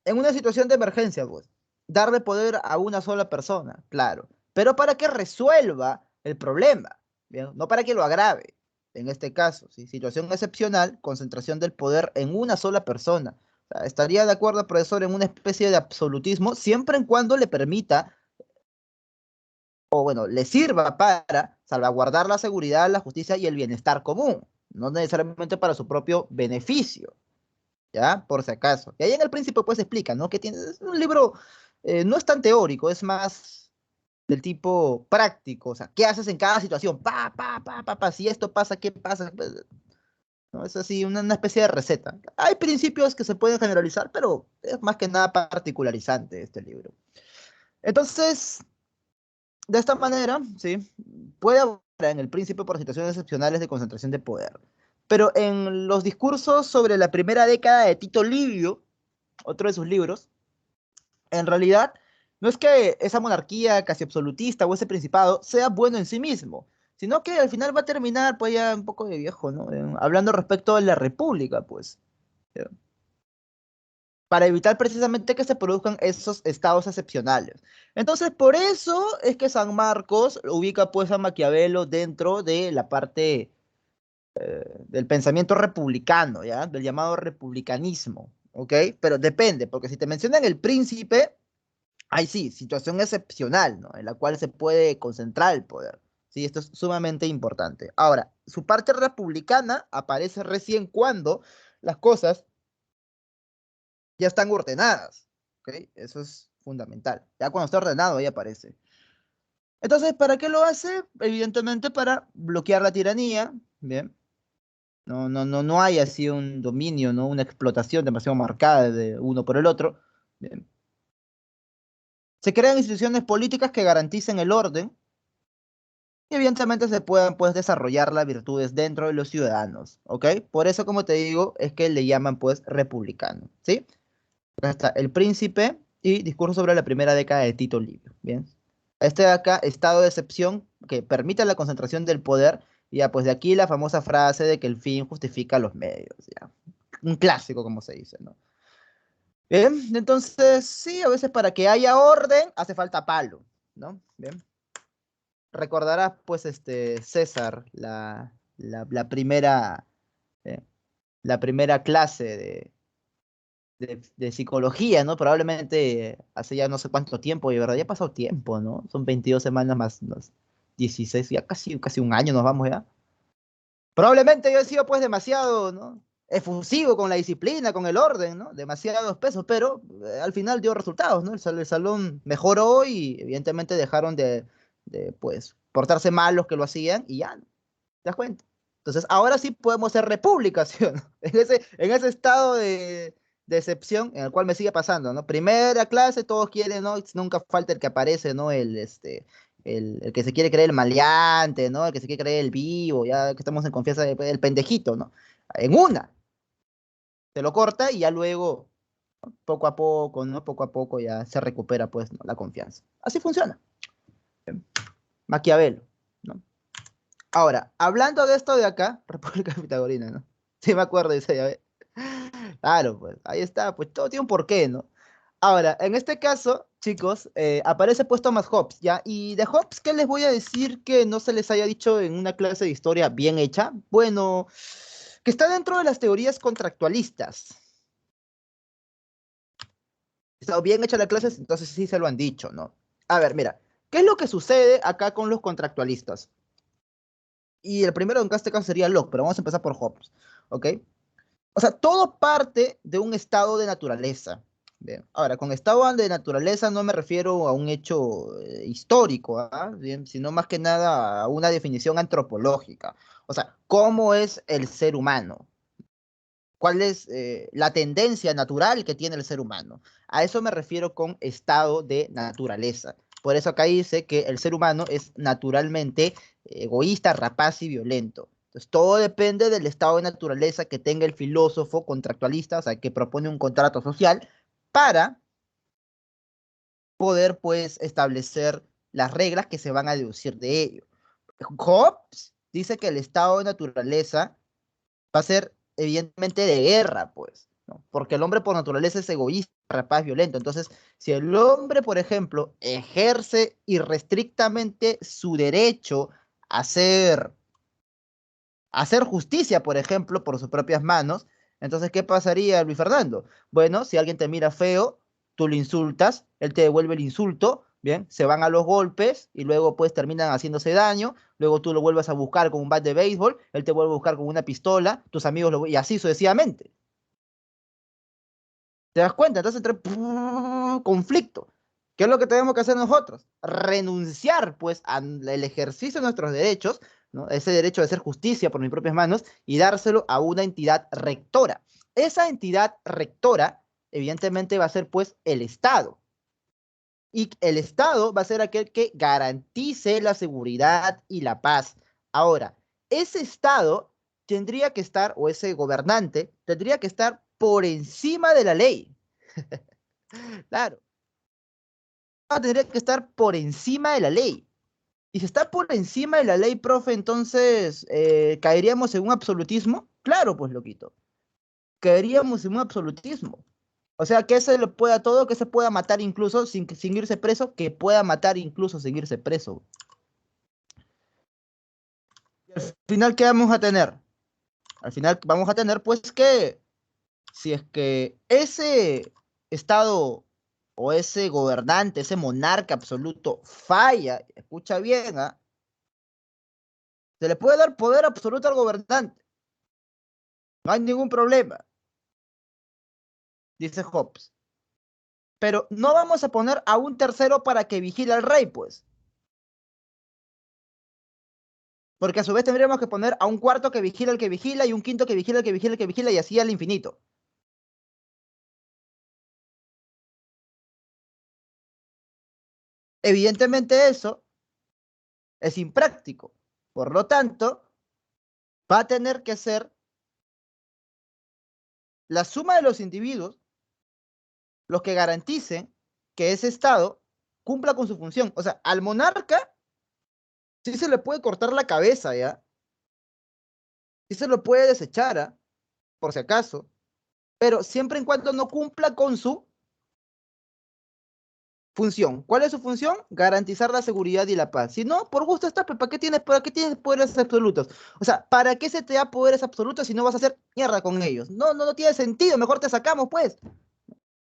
A: En una situación de emergencia, pues, darle poder a una sola persona, claro, pero para que resuelva el problema, ¿bien? No para que lo agrave. En este caso, ¿sí? Situación excepcional, concentración del poder en una sola persona. O sea, estaría de acuerdo, profesor, en una especie de absolutismo, siempre en cuando le permita, o bueno, le sirva para salvaguardar la seguridad, la justicia y el bienestar común, no necesariamente para su propio beneficio. ¿Ya? Por si acaso. Y ahí en el Príncipe pues explica, ¿no? Que tiene, es un libro, no es tan teórico, es más del tipo práctico, o sea, ¿qué haces en cada situación? Si esto pasa, ¿qué pasa? Pues, ¿no? Es así, una especie de receta. Hay principios que se pueden generalizar, pero es más que nada particularizante este libro. Entonces, de esta manera, ¿sí? Puede haber en el Príncipe por situaciones excepcionales de concentración de poder. Pero en los discursos sobre la primera década de Tito Livio, otro de sus libros, en realidad no es que esa monarquía casi absolutista o ese principado sea bueno en sí mismo, sino que al final va a terminar, pues ya un poco de viejo, ¿no? Hablando respecto a la república, pues, ¿ya? Para evitar precisamente que se produzcan esos estados excepcionales. Entonces, por eso es que San Marcos ubica pues a Maquiavelo dentro de la parte del pensamiento republicano, ¿ya? Del llamado republicanismo, ¿ok? Pero depende, porque si te mencionan el príncipe, ahí sí, situación excepcional, ¿no? En la cual se puede concentrar el poder. Sí, esto es sumamente importante. Ahora, su parte republicana aparece recién cuando las cosas ya están ordenadas, ¿ok? Eso es fundamental. Ya cuando está ordenado, ahí aparece. Entonces, ¿para qué lo hace? Evidentemente para bloquear la tiranía, ¿bien? No hay así un dominio, ¿no? Una explotación demasiado marcada de uno por el otro. Bien. Se crean instituciones políticas que garanticen el orden y evidentemente se puedan pues desarrollar las virtudes dentro de los ciudadanos, ¿ok? Por eso, como te digo, es que le llaman pues republicano, ¿sí? Acá está El Príncipe y Discurso sobre la primera década de Tito Livio, ¿bien? Este de acá, estado de excepción que permite la concentración del poder, y ya pues de aquí la famosa frase de que el fin justifica los medios, ya. Un clásico, como se dice, ¿no? Bien, entonces sí, a veces para que haya orden hace falta palo, ¿no? Bien. Recordarás, pues, César, eh, la primera clase de psicología, ¿no? Probablemente hace ya no sé cuánto tiempo, y verdad, ya ha pasado tiempo, ¿no? Son 22 semanas más unos 16, ya casi un año nos vamos ya. Probablemente yo he sido, pues, demasiado, ¿no? Efusivo con la disciplina, con el orden, ¿no? Demasiados pesos, pero al final dio resultados, ¿no? El salón mejoró y evidentemente dejaron pues, portarse mal los que lo hacían y ya, ¿te das cuenta? Entonces, ahora sí podemos ser república, ¿sí o no? En ese estado de excepción en el cual me sigue pasando, ¿no? Primera clase, todos quieren, ¿no? Nunca falta el que aparece, ¿no? El que se quiere creer el maleante, ¿no? El que se quiere creer el vivo, ya que estamos en confianza, el pendejito, ¿no? En una, se lo corta y ya luego, poco a poco, ¿no? Poco a poco ya se recupera, pues, ¿no? La confianza. Así funciona. Maquiavelo, ¿no? Ahora, hablando de esto de acá, República Pitagorina, ¿no? Sí me acuerdo, dice, ya ve. Claro, pues, ahí está, pues todo tiene un porqué, ¿no? Ahora, en este caso, chicos, aparece pues Thomas Hobbes, ¿ya? Y de Hobbes, ¿qué les voy a decir que no se les haya dicho en una clase de historia bien hecha? Bueno, que está dentro de las teorías contractualistas. Está bien hecha la clase, entonces sí se lo han dicho, ¿no? A ver, mira, ¿qué es lo que sucede acá con los contractualistas? Y el primero en este caso sería Locke, pero vamos a empezar por Hobbes, ¿ok? O sea, todo parte de un estado de naturaleza. Bien. Ahora, con estado de naturaleza no me refiero a un hecho histórico, ¿ah? Bien, sino más que nada a una definición antropológica. O sea, ¿cómo es el ser humano? ¿Cuál es la tendencia natural que tiene el ser humano? A eso me refiero con estado de naturaleza. Por eso acá dice que el ser humano es naturalmente egoísta, rapaz y violento. Entonces, todo depende del estado de naturaleza que tenga el filósofo contractualista, o sea, que propone un contrato social para poder, pues, establecer las reglas que se van a deducir de ello. Hobbes dice que el estado de naturaleza va a ser evidentemente de guerra, pues. ¿no? Porque el hombre por naturaleza es egoísta, rapaz, violento. Entonces, si el hombre, por ejemplo, ejerce irrestrictamente su derecho a hacer justicia, por ejemplo, por sus propias manos, entonces, ¿qué pasaría, Luis Fernando? Bueno, si alguien te mira feo, tú le insultas, él te devuelve el insulto, bien, se van a los golpes y luego pues terminan haciéndose daño, luego tú lo vuelves a buscar con un bat de béisbol, él te vuelve a buscar con una pistola, tus amigos y así sucesivamente. ¿Te das cuenta? Entonces, entre conflicto. ¿Qué es lo que tenemos que hacer nosotros? Renunciar, pues, al ejercicio de nuestros derechos, ¿no? Ese derecho de hacer justicia por mis propias manos y dárselo a una entidad rectora. Esa entidad rectora, evidentemente, va a ser, pues, el Estado. Y el Estado va a ser aquel que garantice la seguridad y la paz. Ahora, ese Estado tendría que estar, o ese gobernante, tendría que estar por encima de la ley. Claro, tendría que estar por encima de la ley. Y si está por encima de la ley, profe, entonces caeríamos en un absolutismo. Claro, pues loquito, caeríamos en un absolutismo. O sea, que se le pueda todo, que se pueda matar incluso sin irse preso, que pueda matar incluso sin irse preso. Y al final, ¿qué vamos a tener? Al final vamos a tener, pues, que si es que ese Estado o ese gobernante, ese monarca absoluto falla, escucha bien, ¿ah? Se le puede dar poder absoluto al gobernante. No hay ningún problema, dice Hobbes. Pero no vamos a poner a un tercero para que vigile al rey, pues. Porque a su vez tendríamos que poner a un cuarto que vigila al que vigila y un quinto que vigila al que vigila al que vigila y así al infinito. Evidentemente eso es impráctico. Por lo tanto, va a tener que ser la suma de los individuos los que garanticen que ese Estado cumpla con su función. O sea, al monarca sí se le puede cortar la cabeza, ¿ya? Sí se lo puede desechar, ¿ah? Por si acaso, pero siempre en cuanto no cumpla con su función. ¿Cuál es su función? Garantizar la seguridad y la paz. Si no, por gusto está, pero para qué tienes poderes absolutos? O sea, ¿para qué se te da poderes absolutos si no vas a hacer mierda con ellos? No tiene sentido, mejor te sacamos, pues.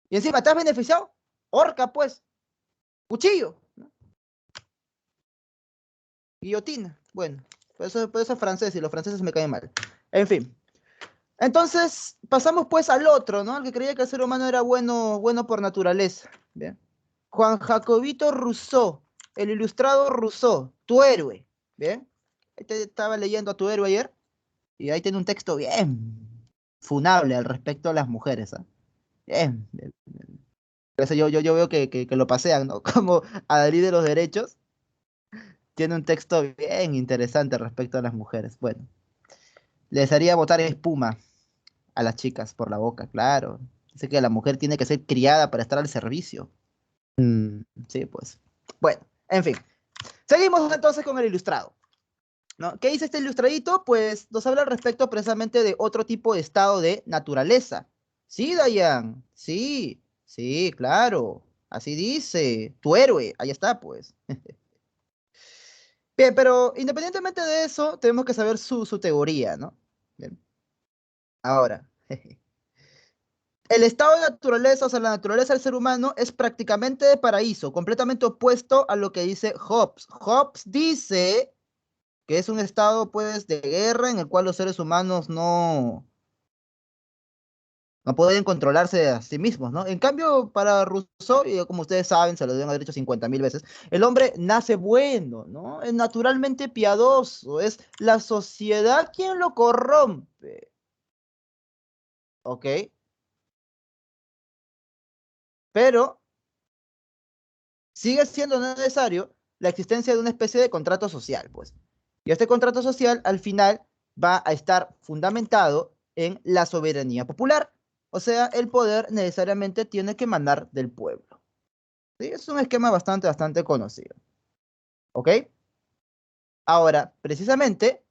A: Y encima, ¿te has beneficiado? Horca, pues. Cuchillo, ¿no? Guillotina. Bueno, por eso es francés y los franceses me caen mal. En fin. Entonces, pasamos pues al otro, ¿no? El que creía que el ser humano era bueno, bueno por naturaleza. Bien. Juan Jacobito Rousseau, el ilustrado Rousseau, tu héroe. Bien. Ahí te estaba leyendo a tu héroe ayer y ahí tiene un texto bien funable al respecto a las mujeres. ¿Ah? Bien, bien, bien. Por eso yo veo que lo pasean, ¿no? Como adalid de los derechos, tiene un texto bien interesante respecto a las mujeres. Bueno, les haría botar espuma a las chicas por la boca, claro. Dice que la mujer tiene que ser criada para estar al servicio. Sí, pues. Bueno, en fin. Seguimos entonces con el ilustrado, ¿no? ¿Qué dice este ilustradito? Pues nos habla al respecto precisamente de otro tipo de estado de naturaleza. Sí, Dayan, sí, sí, claro. Así dice, tu héroe, ahí está, pues. Bien, pero independientemente de eso, tenemos que saber su teoría, ¿no? Bien, ahora. El estado de naturaleza, o sea, la naturaleza del ser humano es prácticamente de paraíso, completamente opuesto a lo que dice Hobbes. Hobbes dice que es un estado, pues, de guerra en el cual los seres humanos no pueden controlarse a sí mismos, ¿no? En cambio, para Rousseau, y como ustedes saben, se lo deben haber dicho 50.000 veces, el hombre nace bueno, ¿no? Es naturalmente piadoso, es la sociedad quien lo corrompe, ¿ok? Pero sigue siendo necesario la existencia de una especie de contrato social, pues. Y este contrato social al final va a estar fundamentado en la soberanía popular. O sea, el poder necesariamente tiene que emanar del pueblo. ¿Sí? Es un esquema bastante conocido. ¿Ok? Ahora, precisamente,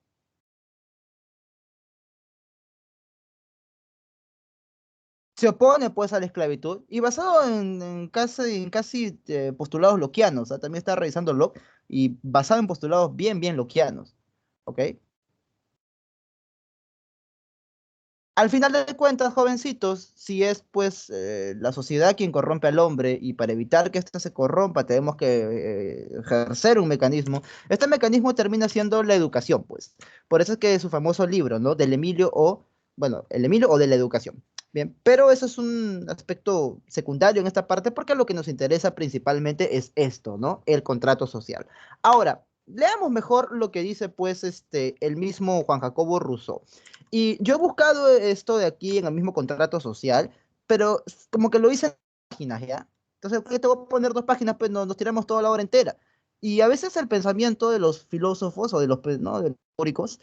A: se opone pues a la esclavitud y basado en casi postulados lockeanos, ¿ah? También está revisando Locke y basado en postulados bien, bien lockeanos, ¿ok? Al final de cuentas, jovencitos, si es pues la sociedad quien corrompe al hombre y para evitar que éste se corrompa tenemos que ejercer un mecanismo, este mecanismo termina siendo la educación, pues. Por eso es que su famoso libro, ¿no? Del Emilio o, bueno, el Emilio o de la educación. Bien, pero eso es un aspecto secundario en esta parte porque lo que nos interesa principalmente es esto, ¿no? El contrato social. Ahora, leamos mejor lo que dice pues el mismo Juan Jacobo Rousseau. Y yo he buscado esto de aquí en el mismo contrato social, pero como que lo hice en páginas, ¿ya? Entonces, ¿por qué te voy a poner dos páginas? Pues nos tiramos toda la hora entera. Y a veces el pensamiento de los filósofos o de los, pues, ¿no? De los teóricos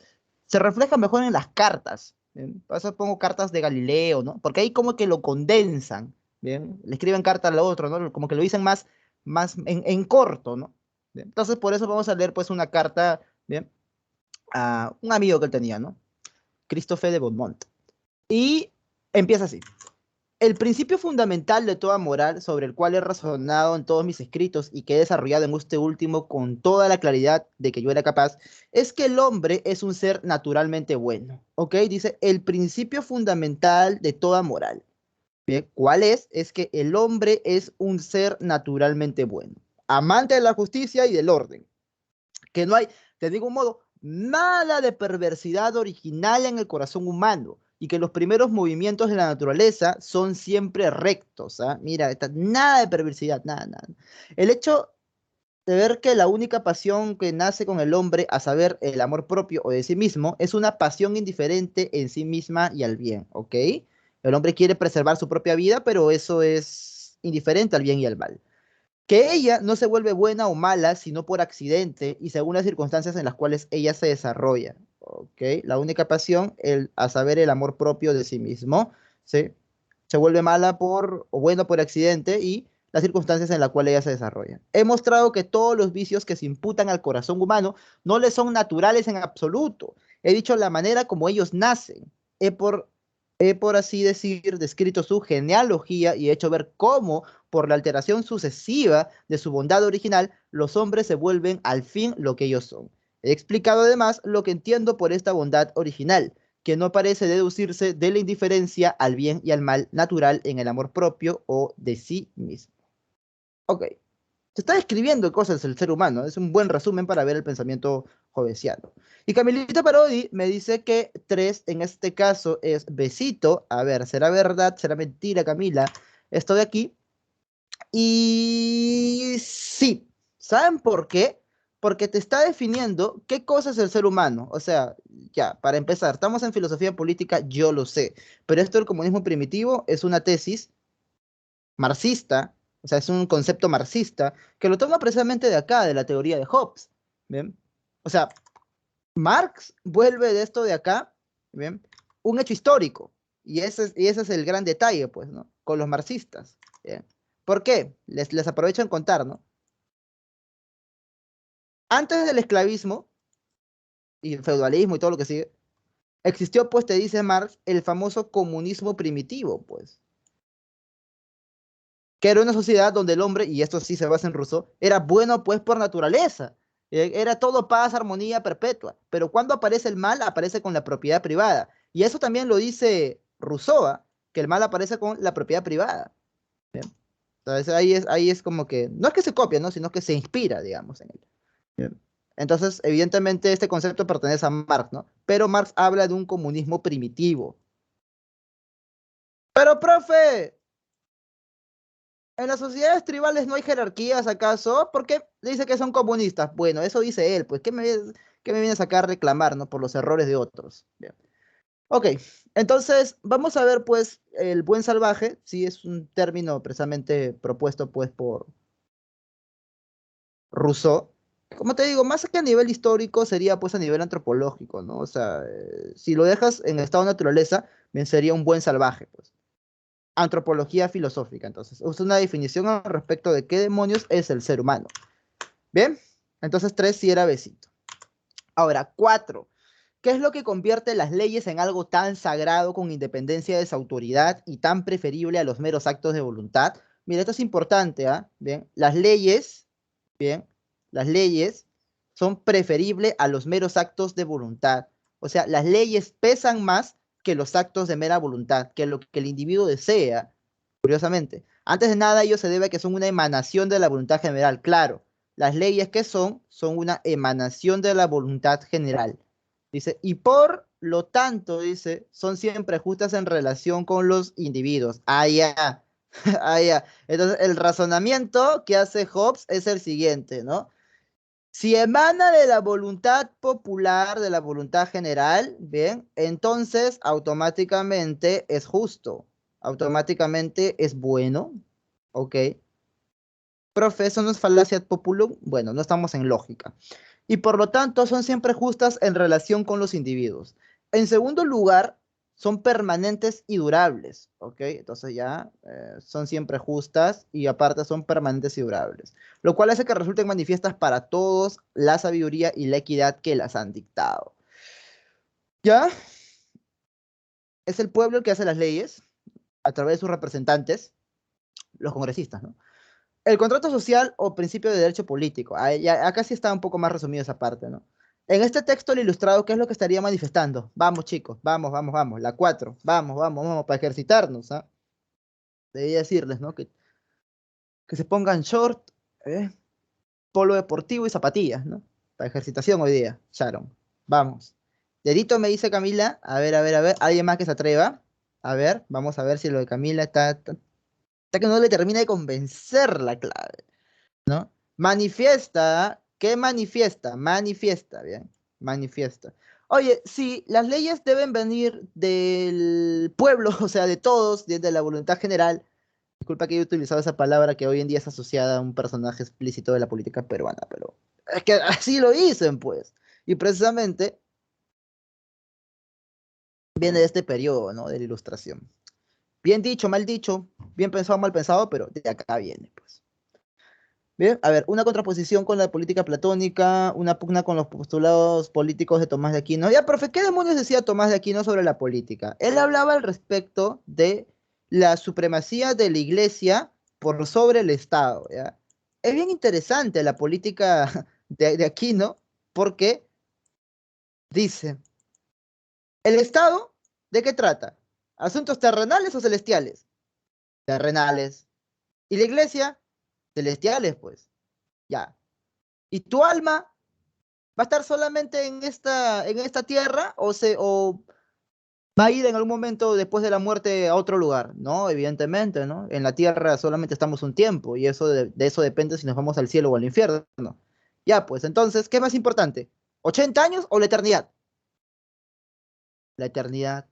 A: se refleja mejor en las cartas. ¿Bien? Por eso pongo cartas de Galileo, ¿no? Porque ahí como que lo condensan, ¿bien? Le escriben carta al otro, ¿no? Como que lo dicen más en corto, ¿no? ¿Bien? Entonces, por eso vamos a leer pues una carta, ¿bien? A un amigo que él tenía, ¿no? Christophe de Beaumont. Y empieza así. El principio fundamental de toda moral sobre el cual he razonado en todos mis escritos y que he desarrollado en este último con toda la claridad de que yo era capaz, es que el hombre es un ser naturalmente bueno. ¿Ok? Dice, el principio fundamental de toda moral. Bien, ¿cuál es? Es que el hombre es un ser naturalmente bueno, amante de la justicia y del orden, que no hay, te digo un modo, nada de perversidad original en el corazón humano y que los primeros movimientos de la naturaleza son siempre rectos. ¿Ah? Mira, nada de perversidad, nada, nada. El hecho de ver que la única pasión que nace con el hombre, a saber, el amor propio o de sí mismo, es una pasión indiferente en sí misma y al bien, ¿ok? El hombre quiere preservar su propia vida, pero eso es indiferente al bien y al mal. Que ella no se vuelve buena o mala, sino por accidente y según las circunstancias en las cuales ella se desarrolla. ¿Ok? La única pasión, a saber, el amor propio de sí mismo, ¿sí? Se vuelve mala o buena por accidente y las circunstancias en las cuales ella se desarrolla. He mostrado que todos los vicios que se imputan al corazón humano no le son naturales en absoluto. He dicho la manera como ellos nacen. He por así decir, descrito su genealogía y he hecho ver cómo por la alteración sucesiva de su bondad original, los hombres se vuelven al fin lo que ellos son. He explicado además lo que entiendo por esta bondad original, que no parece deducirse de la indiferencia al bien y al mal natural en el amor propio o de sí mismo. Ok, se está describiendo cosas del ser humano, es un buen resumen para ver el pensamiento jovenciano. Y Camilita Parodi me dice que tres en este caso es besito. A ver, ¿será verdad? ¿Será mentira, Camila? Esto de aquí y sí, ¿saben por qué? Porque te está definiendo qué cosa es el ser humano. O sea, ya, para empezar, estamos en filosofía política, yo lo sé, pero esto del comunismo primitivo es una tesis marxista, o sea, es un concepto marxista que lo toma precisamente de acá, de la teoría de Hobbes. ¿Bien? O sea, Marx vuelve de esto de acá, ¿bien? Un hecho histórico. Y ese es el gran detalle, pues, ¿no? Con los marxistas. ¿Bien? ¿Por qué? Les aprovecho en contar, ¿no? Antes del esclavismo y el feudalismo y todo lo que sigue, existió, pues, te dice Marx, el famoso comunismo primitivo, pues, que era una sociedad donde el hombre, y esto sí se basa en Rousseau, era bueno, pues, por naturaleza. Era todo paz, armonía perpetua. Pero cuando aparece el mal, aparece con la propiedad privada. Y eso también lo dice Rousseau, ¿ah? Que el mal aparece con la propiedad privada. ¿Bien? Entonces ahí es como que, no es que se copia, ¿no? Sino que se inspira, digamos, en él. Bien. Entonces, evidentemente, este concepto pertenece a Marx, ¿no? Pero Marx habla de un comunismo primitivo. Pero, profe, ¿en las sociedades tribales no hay jerarquías acaso? ¿Por qué dice que son comunistas? Bueno, eso dice él, pues, ¿qué me vienes acá a reclamar, ¿no? Por los errores de otros. Bien. Ok, entonces vamos a ver, pues, el buen salvaje, sí, es un término precisamente propuesto, pues, por Rousseau. Como te digo, más que a nivel histórico sería pues a nivel antropológico, ¿no? O sea, si lo dejas en estado de naturaleza, bien sería un buen salvaje, pues. Antropología filosófica, entonces. Usa una definición al respecto de qué demonios es el ser humano. Bien, entonces tres sí era besito. Ahora, cuatro. ¿Qué es lo que convierte las leyes en algo tan sagrado con independencia de su autoridad y tan preferible a los meros actos de voluntad? Mira, esto es importante, ¿ah? Bien, bien, las leyes son preferibles a los meros actos de voluntad. O sea, las leyes pesan más que los actos de mera voluntad, que lo que el individuo desea, curiosamente. Antes de nada, ello se debe a que son una emanación de la voluntad general. Claro, las leyes que son una emanación de la voluntad general. Dice, y por lo tanto, dice, son siempre justas en relación con los individuos. Ah, ya. Ah, ya. Entonces, el razonamiento que hace Hobbes es el siguiente, ¿no? Si emana de la voluntad popular, de la voluntad general, bien, entonces automáticamente es justo, automáticamente es bueno, ¿ok? Profe, eso no es falacia ad populum. Bueno, no estamos en lógica. Y por lo tanto son siempre justas en relación con los individuos. En segundo lugar, son permanentes y durables, ¿ok? Entonces ya son siempre justas y aparte son permanentes y durables, lo cual hace que resulten manifiestas para todos la sabiduría y la equidad que las han dictado. ¿Ya? Es el pueblo el que hace las leyes a través de sus representantes, los congresistas, ¿no? El contrato social o principio de derecho político. Acá sí está un poco más resumido esa parte, ¿no? En este texto, el ilustrado, ¿qué es lo que estaría manifestando? Vamos, chicos, vamos, vamos, vamos. La 4, vamos, vamos, vamos, para ejercitarnos, ¿ah? Debería decirles, ¿no? Que se pongan short, ¿eh? Polo deportivo y zapatillas, ¿no? Para ejercitación hoy día, Sharon. Vamos. Dedito me dice Camila. A ver, a ver, a ver. ¿Alguien más que se atreva? A ver, vamos a ver si lo de Camila está que no le termina de convencer la clave. ¿No? Manifiesta, ¿qué manifiesta? Manifiesta, bien, manifiesta. Oye, sí, las leyes deben venir del pueblo, o sea, de todos, desde la voluntad general. Disculpa que haya utilizado esa palabra que hoy en día es asociada a un personaje explícito de la política peruana, pero es que así lo dicen, pues. Y precisamente viene de este periodo, ¿no? De la ilustración. Bien dicho, mal dicho, bien pensado, mal pensado, pero de acá viene, pues. Bien, a ver, una contraposición con la política platónica, una pugna con los postulados políticos de Tomás de Aquino. Ya, profe, ¿qué demonios decía Tomás de Aquino sobre la política? Él hablaba al respecto de la supremacía de la iglesia por sobre el Estado, ¿ya? Es bien interesante la política de Aquino porque dice, ¿el Estado de qué trata? ¿Asuntos terrenales o celestiales? Terrenales. ¿Y la iglesia? Celestiales, pues. Ya. ¿Y tu alma va a estar solamente en esta tierra o va a ir en algún momento después de la muerte a otro lugar? No, evidentemente, ¿no? En la tierra solamente estamos un tiempo y eso de eso depende si nos vamos al cielo o al infierno. Ya, pues entonces, ¿qué es más importante? ¿80 años o la eternidad? La eternidad.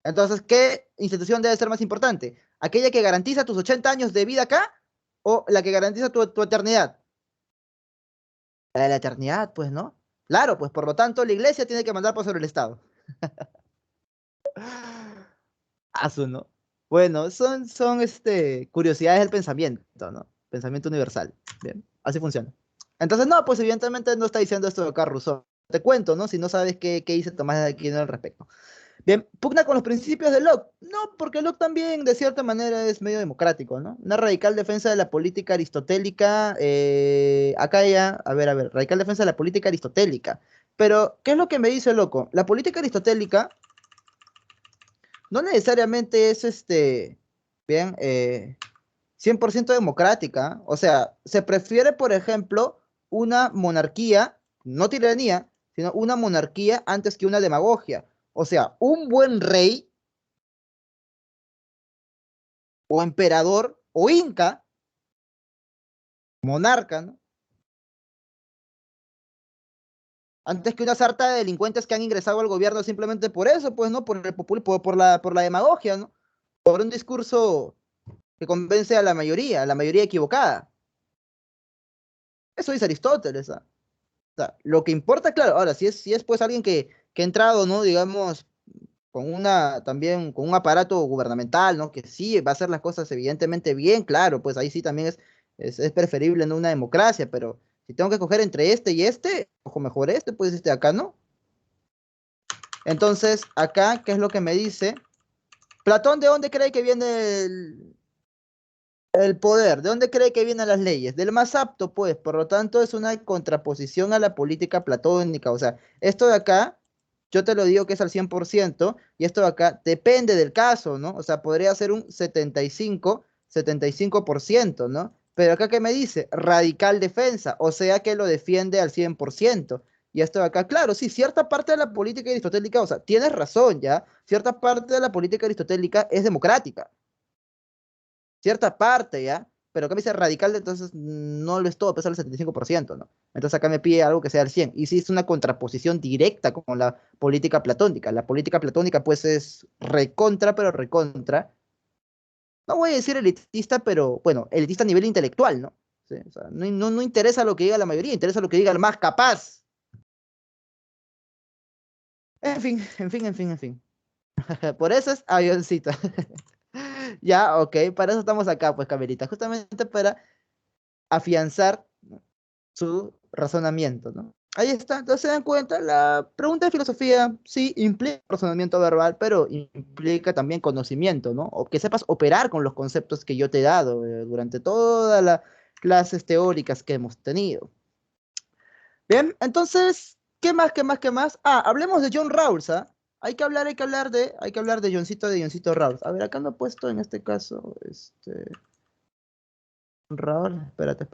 A: Entonces, ¿qué institución debe ser más importante? ¿Aquella que garantiza tus 80 años de vida acá o la que garantiza tu eternidad? La de la eternidad, pues, ¿no? Claro, pues por lo tanto la iglesia tiene que mandar por sobre el Estado. Asu, ¿no? Bueno, curiosidades del pensamiento, ¿no? Pensamiento universal. Bien, así funciona. Entonces, no, pues evidentemente no está diciendo esto de acá Rousseau. Te cuento, ¿no? Si no sabes qué dice Tomás de Aquino al respecto. Bien, pugna con los principios de Locke. No, porque Locke también, de cierta manera, es medio democrático, ¿no? Una radical defensa de la política aristotélica. Acá ya, a ver, radical defensa de la política aristotélica. Pero, ¿qué es lo que me dice loco? La política aristotélica no necesariamente es bien, 100% democrática. O sea, se prefiere, por ejemplo, una monarquía, no tiranía, sino una monarquía antes que una demagogia. O sea, un buen rey o emperador o inca, monarca, ¿no? Antes que una sarta de delincuentes que han ingresado al gobierno simplemente por eso, pues, ¿no? Por el por la demagogia, ¿no? Por un discurso que convence a la mayoría equivocada. Eso dice Aristóteles, ¿ah? O sea, lo que importa, claro, ahora, si es pues alguien que ha entrado, ¿no? Digamos, también con un aparato gubernamental, ¿no? Que sí va a hacer las cosas evidentemente bien, claro, pues ahí sí también es preferible, ¿no? Una democracia, pero si tengo que escoger entre este y este, ojo, mejor este, pues acá, ¿no? Entonces, acá, ¿qué es lo que me dice? Platón, ¿de dónde cree que viene el poder? ¿De dónde cree que vienen las leyes? Del más apto, pues. Por lo tanto, es una contraposición a la política platónica. O sea, esto de acá, yo te lo digo que es al 100%, y esto de acá depende del caso, ¿no? O sea, podría ser un 75%, ¿no? Pero acá, ¿qué me dice? Radical defensa, o sea que lo defiende al 100%. Y esto de acá, claro, sí, cierta parte de la política aristotélica, o sea, tienes razón, ¿ya? Cierta parte de la política aristotélica es democrática, cierta parte, ¿ya? Pero acá me dice radical, entonces no lo es todo, pesa el 75%, ¿no? Entonces acá me pide algo que sea el 100. Y sí es una contraposición directa con la política platónica. La política platónica, pues, es recontra, pero recontra. No voy a decir elitista, pero, bueno, elitista a nivel intelectual, ¿no? Sí, o sea, no interesa lo que diga la mayoría, interesa lo que diga el más capaz. En fin, en fin, en fin, en fin. Por eso es avioncito. Ya, ok, para eso estamos acá, pues, Camerita, justamente para afianzar, ¿no?, su razonamiento, ¿no? Ahí está, entonces se dan cuenta, la pregunta de filosofía sí implica razonamiento verbal, pero implica también conocimiento, ¿no? O que sepas operar con los conceptos que yo te he dado durante todas las clases teóricas que hemos tenido. Bien, entonces, ¿qué más, qué más, qué más? Ah, hablemos de John Rawls, ¿ah? Hay que hablar de Johncito Rawls. A ver, acá no he puesto en este caso, Rawls, espérate.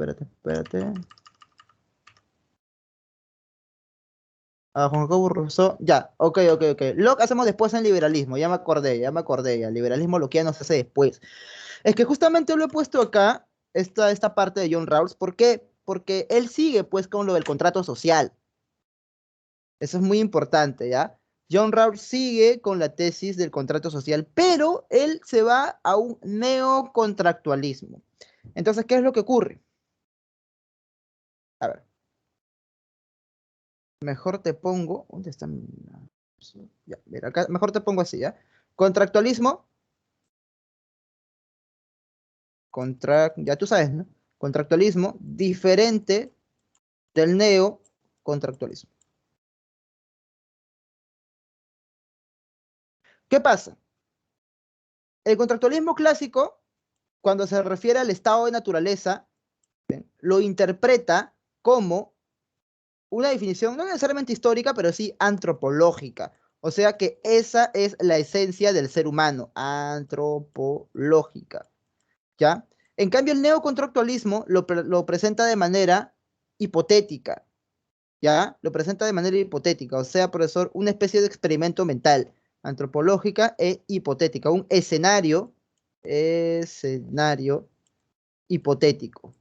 A: Ah, Juan Jacobo Rousseau, ya, ok. Lo hacemos después en liberalismo, ya me acordé, ya. El liberalismo lockeano se hace después. Es que justamente lo he puesto acá, esta parte de John Rawls, ¿por qué? Porque él sigue pues con lo del contrato social. Eso es muy importante, ¿ya? John Rawls sigue con la tesis del contrato social, pero él se va a un neocontractualismo. Entonces, ¿qué es lo que ocurre? A ver, mejor te pongo, ¿dónde está mi... Ya, mira, acá, mejor te pongo así, ¿ya? Contractualismo, ya tú sabes, ¿no? Contractualismo diferente del neocontractualismo. ¿Qué pasa? El contractualismo clásico, cuando se refiere al estado de naturaleza, lo interpreta como una definición no necesariamente histórica, pero sí antropológica. O sea que esa es la esencia del ser humano, antropológica, ¿ya? En cambio, el neocontractualismo lo presenta de manera hipotética, ¿ya? Lo presenta de manera hipotética, o sea, profesor, una especie de experimento mental, antropológica e hipotética, un escenario hipotético,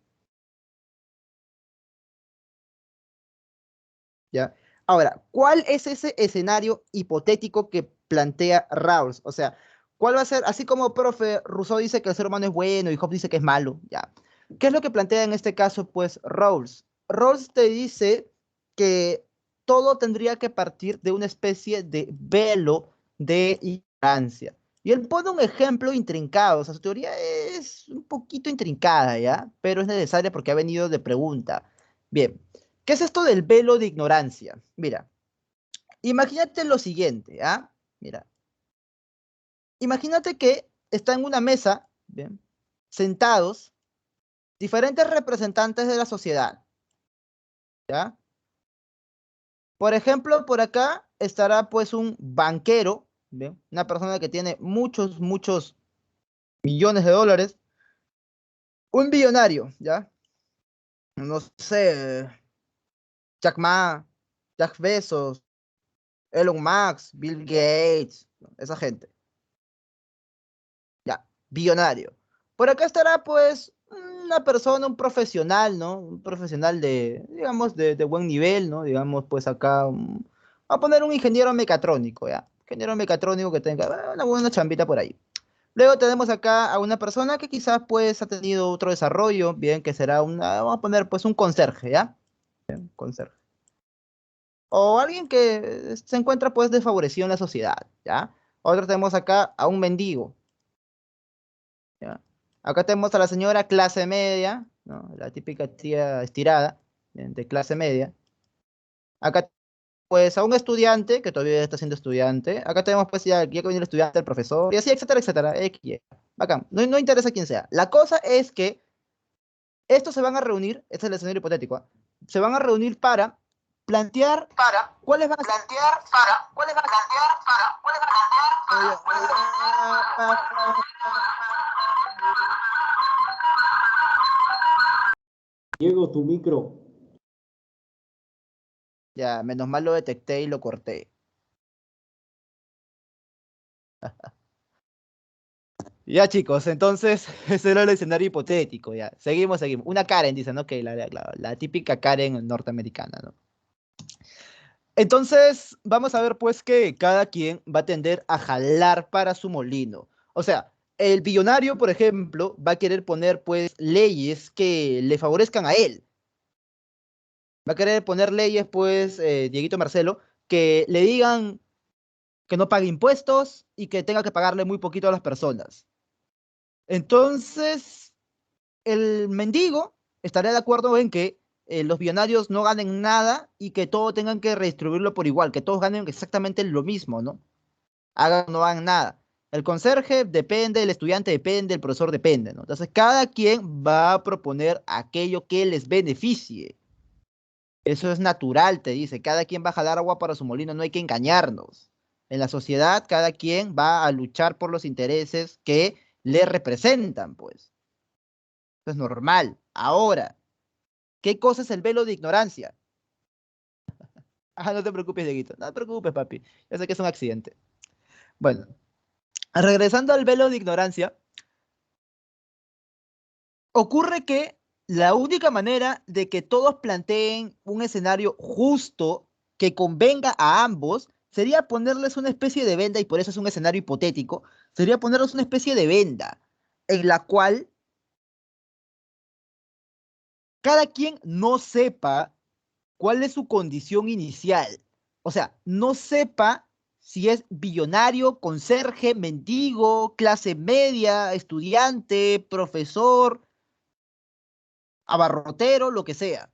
A: ¿ya? Ahora, ¿cuál es ese escenario hipotético que plantea Rawls? O sea, ¿cuál va a ser, así como profe Rousseau dice que el ser humano es bueno y Hobbes dice que es malo, ¿ya? ¿Qué es lo que plantea en este caso, pues, Rawls? Rawls te dice que todo tendría que partir de una especie de velo de ignorancia. Y él pone un ejemplo intrincado, o sea, su teoría es un poquito intrincada, ¿ya? Pero es necesaria porque ha venido de pregunta. Bien, ¿qué es esto del velo de ignorancia? Mira, imagínate lo siguiente, ¿ah? Mira, imagínate que está en una mesa, bien, sentados diferentes representantes de la sociedad, ¿ya? Por ejemplo, por acá estará pues un banquero, ¿bien? Una persona que tiene muchos millones de dólares, un billonario, ¿ya? No sé, Jack Ma, Jack Bezos, Elon Musk, Bill Gates, esa gente. Ya, billonario. Por acá estará pues una persona, un profesional, ¿no? Un profesional de, digamos, de buen nivel, ¿no? Digamos, pues acá, a poner un ingeniero mecatrónico, ¿ya? Ingeniero mecatrónico que tenga una buena chambita por ahí. Luego tenemos acá a una persona que quizás pues ha tenido otro desarrollo, bien, que será vamos a poner pues un conserje, ¿ya? Conserje. O alguien que se encuentra pues desfavorecido en la sociedad, ¿ya? Otro tenemos acá a un mendigo, ¿ya? Acá tenemos a la señora clase media, ¿no? La típica tía estirada, de clase media. Acá pues a un estudiante que todavía está siendo estudiante. Acá tenemos pues ya que viene el estudiante, el profesor, y así, etcétera, etcétera. X, Y. Bacán. No, no interesa quién sea. La cosa es que estos se van a reunir, este es el escenario hipotético, ¿ah? Se van a reunir para plantear cuáles van a ser.
B: Diego, tu micro.
A: Ya, menos mal lo detecté y lo corté. Ya, chicos, entonces ese era el escenario hipotético, ya. Seguimos. Una Karen, dicen, ¿no? Que la típica Karen norteamericana, ¿no? Entonces, vamos a ver, pues, que cada quien va a tender a jalar para su molino. O sea, el billonario, por ejemplo, va a querer poner, pues, leyes que le favorezcan a él. Va a querer poner leyes, pues, Dieguito Marcelo, que le digan que no pague impuestos y que tenga que pagarle muy poquito a las personas. Entonces, el mendigo estaría de acuerdo en que los billonarios no ganen nada y que todos tengan que redistribuirlo por igual, que todos ganen exactamente lo mismo, ¿no? Hagan o no hagan nada. El conserje depende, el estudiante depende, el profesor depende, ¿no? Entonces, cada quien va a proponer aquello que les beneficie. Eso es natural, te dice. Cada quien va a jalar agua para su molino, no hay que engañarnos. En la sociedad, cada quien va a luchar por los intereses que le representan, pues. Eso es normal. Ahora, ¿qué cosa es el velo de ignorancia? Ah, no te preocupes, Dieguito. No te preocupes, papi. Ya sé que es un accidente. Bueno, regresando al velo de ignorancia, ocurre que la única manera de que todos planteen un escenario justo que convenga a ambos sería ponerles una especie de venda, y por eso es un escenario hipotético, sería ponerles una especie de venda en la cual cada quien no sepa cuál es su condición inicial. O sea, no sepa si es billonario, conserje, mendigo, clase media, estudiante, profesor, abarrotero, lo que sea.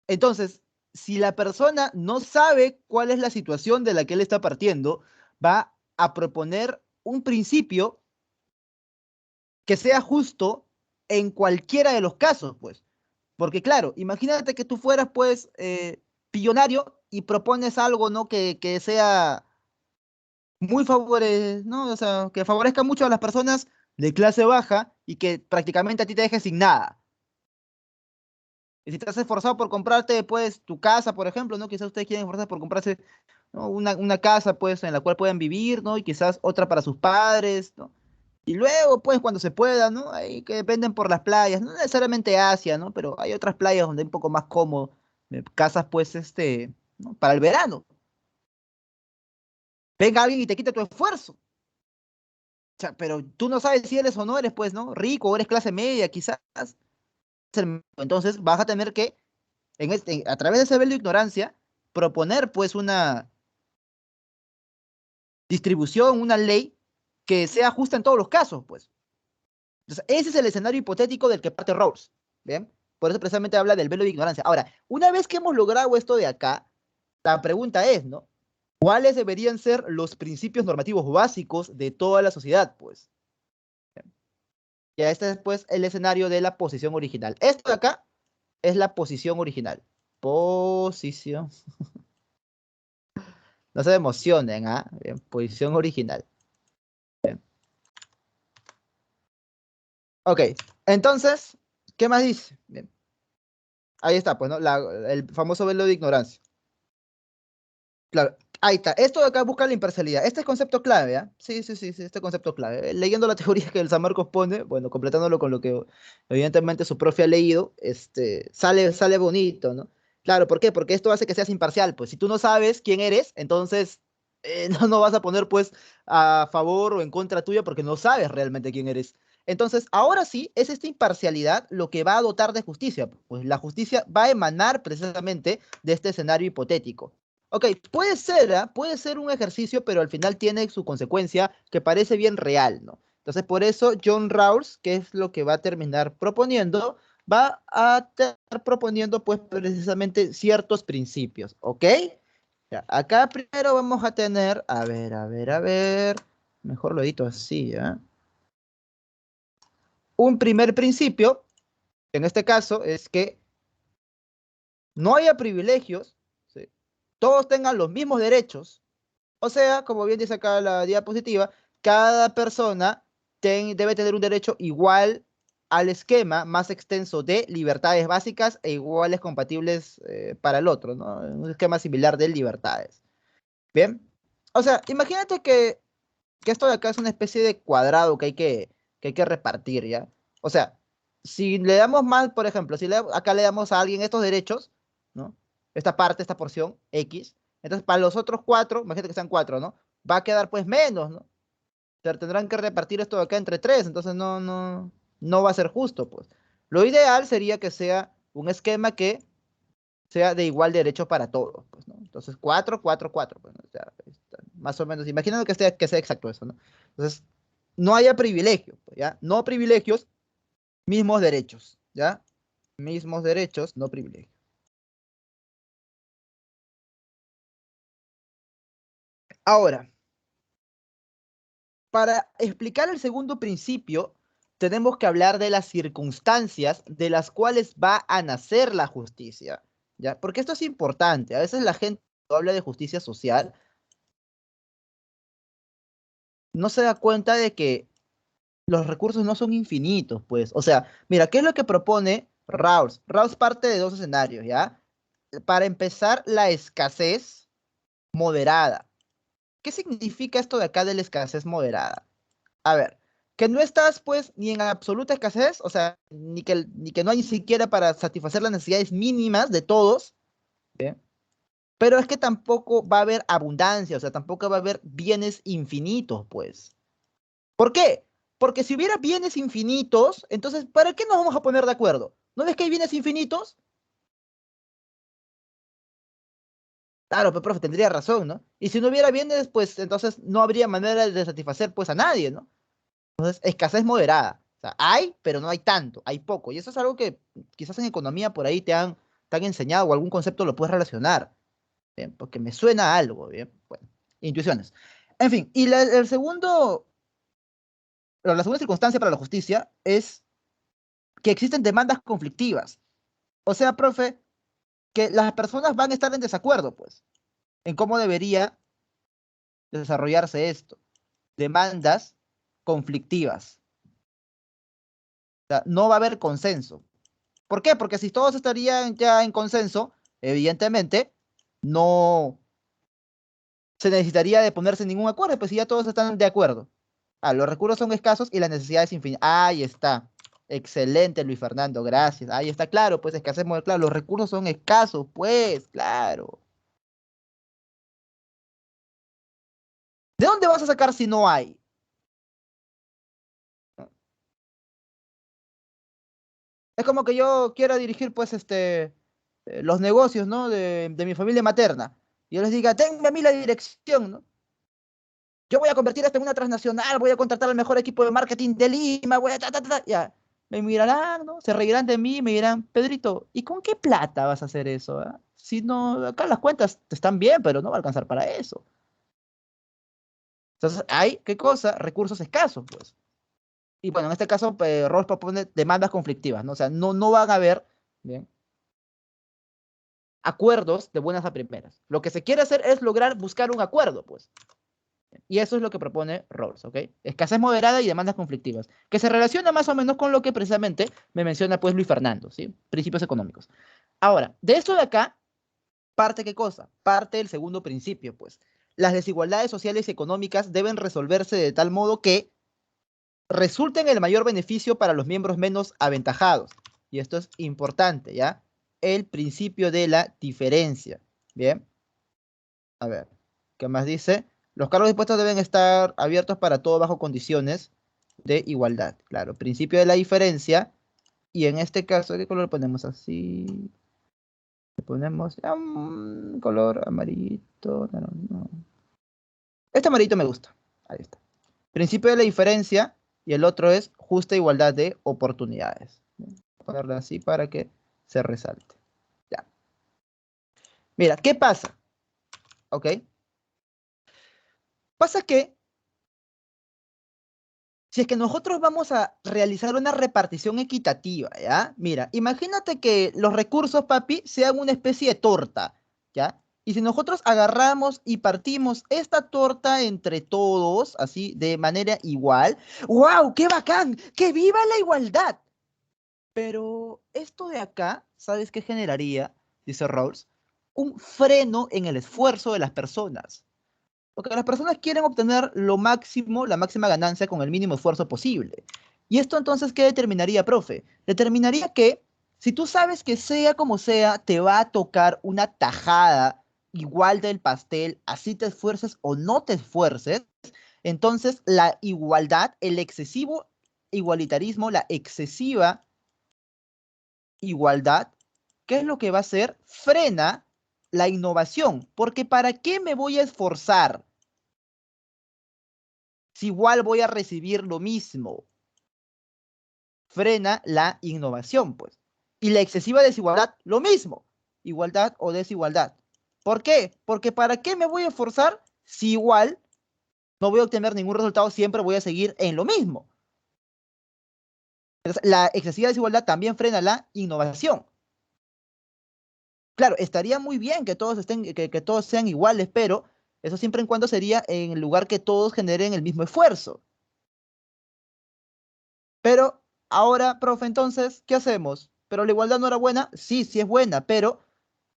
A: Entonces, si la persona no sabe cuál es la situación de la que él está partiendo, va a proponer un principio que sea justo en cualquiera de los casos, pues. Porque claro, imagínate que tú fueras, pues, billonario y propones algo, ¿no? Que sea muy ¿no? O sea, que favorezca mucho a las personas de clase baja y que prácticamente a ti te deje sin nada. Y si te has esforzado por comprarte, pues, tu casa, por ejemplo, ¿no? Quizás ustedes quieren esforzarse por comprarse, ¿no? Una casa, pues, en la cual puedan vivir, ¿no? Y quizás otra para sus padres, ¿no? Y luego, pues, cuando se pueda, ¿no? Ahí que dependen por las playas, no necesariamente Asia, ¿no? Pero hay otras playas donde es un poco más cómodo, casas, pues, ¿no? Para el verano. Venga alguien y te quita tu esfuerzo. O sea, pero tú no sabes si eres o no eres, pues, ¿no? Rico o eres clase media, quizás. Entonces vas a tener que, a través de ese velo de ignorancia, proponer, pues, una distribución, una ley que sea justa en todos los casos, pues. Entonces, ese es el escenario hipotético del que parte Rawls, ¿bien? Por eso precisamente habla del velo de ignorancia. Ahora, una vez que hemos logrado esto de acá, la pregunta es, ¿no? ¿Cuáles deberían ser los principios normativos básicos de toda la sociedad, pues? Ya este es, pues, el escenario de la posición original. Esto de acá es la posición original. Posición. No se emocionen, ¿ah? Bien, posición original. Bien. Ok, entonces, ¿qué más dice? Bien. Ahí está, pues, ¿no? El famoso velo de ignorancia. Claro, ahí está. Esto de acá busca la imparcialidad. Este es concepto clave, ¿ah? Sí, este concepto clave. Leyendo la teoría que el San Marcos pone, bueno, completándolo con lo que evidentemente su profe ha leído, sale bonito, ¿no? Claro, ¿por qué? Porque esto hace que seas imparcial. Pues si tú no sabes quién eres, entonces no vas a poner pues a favor o en contra tuya porque no sabes realmente quién eres. Entonces, ahora sí, es esta imparcialidad lo que va a dotar de justicia. Pues la justicia va a emanar precisamente de este escenario hipotético. Ok, puede ser, ¿ah? Puede ser un ejercicio, pero al final tiene su consecuencia que parece bien real, ¿no? Entonces, por eso John Rawls, que es lo que va a terminar proponiendo, va a estar proponiendo pues precisamente ciertos principios, ¿ok? Ya, acá primero vamos a tener, a ver, mejor lo edito así, ¿ya? Un primer principio, en este caso, es que no haya privilegios, ¿sí? Todos tengan los mismos derechos, o sea, como bien dice acá la diapositiva, cada persona debe tener un derecho igual al esquema más extenso de libertades básicas e iguales compatibles para el otro, ¿no? Un esquema similar de libertades. Bien. O sea, imagínate que esto de acá es una especie de cuadrado que hay que repartir, ¿ya? O sea, si le damos más, por ejemplo, si acá le damos a alguien estos derechos, ¿no? Esta parte, esta porción, X, entonces para los otros cuatro, imagínate que sean cuatro, ¿no? Va a quedar pues menos, ¿no? O sea, tendrán que repartir esto de acá entre tres, entonces no va a ser justo, pues. Lo ideal sería que sea un esquema que sea de igual derecho para todos, pues, ¿no? Entonces, cuatro, cuatro, cuatro, pues, ¿no? O sea, más o menos, imaginando que sea exacto eso, ¿no? Entonces, no haya privilegios, pues, ¿ya? No privilegios, mismos derechos, ¿ya? Mismos derechos, no privilegios. Ahora, para explicar el segundo principio, tenemos que hablar de las circunstancias de las cuales va a nacer la justicia, ¿ya? Porque esto es importante. A veces la gente cuando habla de justicia social no se da cuenta de que los recursos no son infinitos, pues. O sea, mira, ¿qué es lo que propone Rawls? Rawls parte de dos escenarios, ¿ya? Para empezar, la escasez moderada. ¿Qué significa esto de acá de la escasez moderada? A ver, que no estás, pues, ni en absoluta escasez, o sea, ni que no hay ni siquiera para satisfacer las necesidades mínimas de todos, ¿bien? Pero es que tampoco va a haber abundancia, o sea, tampoco va a haber bienes infinitos, pues. ¿Por qué? Porque si hubiera bienes infinitos, entonces, ¿para qué nos vamos a poner de acuerdo? ¿No ves que hay bienes infinitos? Claro, pero profe, tendría razón, ¿no? Y si no hubiera bienes, pues entonces no habría manera de satisfacer pues a nadie, ¿no? Entonces, escasez moderada. O sea, hay, pero no hay tanto, hay poco. Y eso es algo que quizás en economía por ahí te han enseñado o algún concepto lo puedes relacionar, ¿bien? Porque me suena a algo, ¿bien? Bueno, intuiciones. En fin, y el segundo, la segunda circunstancia para la justicia es que existen demandas conflictivas. O sea, profe, que las personas van a estar en desacuerdo, pues, en cómo debería desarrollarse esto. Demandas conflictivas. O sea, no va a haber consenso. ¿Por qué? Porque si todos estarían ya en consenso, evidentemente no se necesitaría de ponerse en ningún acuerdo, pues si ya todos están de acuerdo. Ah, los recursos son escasos y las necesidades infinitas. Ahí está. Excelente, Luis Fernando, gracias. Ahí está, claro, pues escasez, claro, los recursos son escasos, pues, claro. ¿De dónde vas a sacar si no hay? Es como que yo quiera dirigir, pues, los negocios, ¿no? De mi familia materna. Y yo les diga, tenme a mí la dirección, ¿no? Yo voy a convertir esto en una transnacional, voy a contratar al mejor equipo de marketing de Lima, voy a ya. Me mirarán, ¿no? Se reirán de mí y me dirán, Pedrito, ¿y con qué plata vas a hacer eso? Ah? Si no, acá las cuentas están bien, pero no va a alcanzar para eso. Entonces, hay, ¿qué cosa? Recursos escasos, pues. Y bueno, en este caso, Rawls propone demandas conflictivas, ¿no? O sea, no van a haber, ¿bien? Acuerdos de buenas a primeras. Lo que se quiere hacer es lograr buscar un acuerdo, pues. Y eso es lo que propone Rawls, ¿ok? Escasez moderada y demandas conflictivas, que se relaciona más o menos con lo que precisamente me menciona pues Luis Fernando, ¿sí? Principios económicos. Ahora, de esto de acá, parte qué cosa? Parte el segundo principio, pues. Las desigualdades sociales y económicas deben resolverse de tal modo que resulten el mayor beneficio para los miembros menos aventajados. Y esto es importante, ¿ya? El principio de la diferencia. Bien, a ver, ¿qué más dice? Los cargos de puestos deben estar abiertos para todo bajo condiciones de igualdad. Claro, principio de la diferencia. Y en este caso, ¿qué color ponemos así? Le ponemos color amarillito. No, no. Este amarillito me gusta. Ahí está. Principio de la diferencia. Y el otro es justa igualdad de oportunidades. Ponerlo así para que se resalte. Ya. Mira, ¿qué pasa? ¿Ok? Pasa que si es que nosotros vamos a realizar una repartición equitativa, ¿ya? Mira, imagínate que los recursos, papi, sean una especie de torta, ¿ya? Y si nosotros agarramos y partimos esta torta entre todos, así, de manera igual, ¡wow! ¡Qué bacán! ¡Que viva la igualdad! Pero esto de acá, ¿sabes qué generaría? Dice Rawls, un freno en el esfuerzo de las personas. Porque las personas quieren obtener lo máximo, la máxima ganancia con el mínimo esfuerzo posible. Y esto entonces, ¿qué determinaría, profe? Determinaría que si tú sabes que sea como sea, te va a tocar una tajada igual del pastel, así te esfuerces o no te esfuerces, entonces la igualdad, el excesivo igualitarismo, la excesiva igualdad, ¿qué es lo que va a hacer? Frena la innovación, porque ¿para qué me voy a esforzar si igual voy a recibir lo mismo? Frena la innovación, pues. Y la excesiva desigualdad, lo mismo. Igualdad o desigualdad. ¿Por qué? Porque ¿para qué me voy a esforzar si igual no voy a obtener ningún resultado, siempre voy a seguir en lo mismo? Entonces, la excesiva desigualdad también frena la innovación. Claro, estaría muy bien que todos estén, que todos sean iguales, pero eso siempre en cuando sería en el lugar que todos generen el mismo esfuerzo. Pero ahora, profe, entonces, ¿qué hacemos? ¿Pero la igualdad no era buena? Sí, sí es buena, pero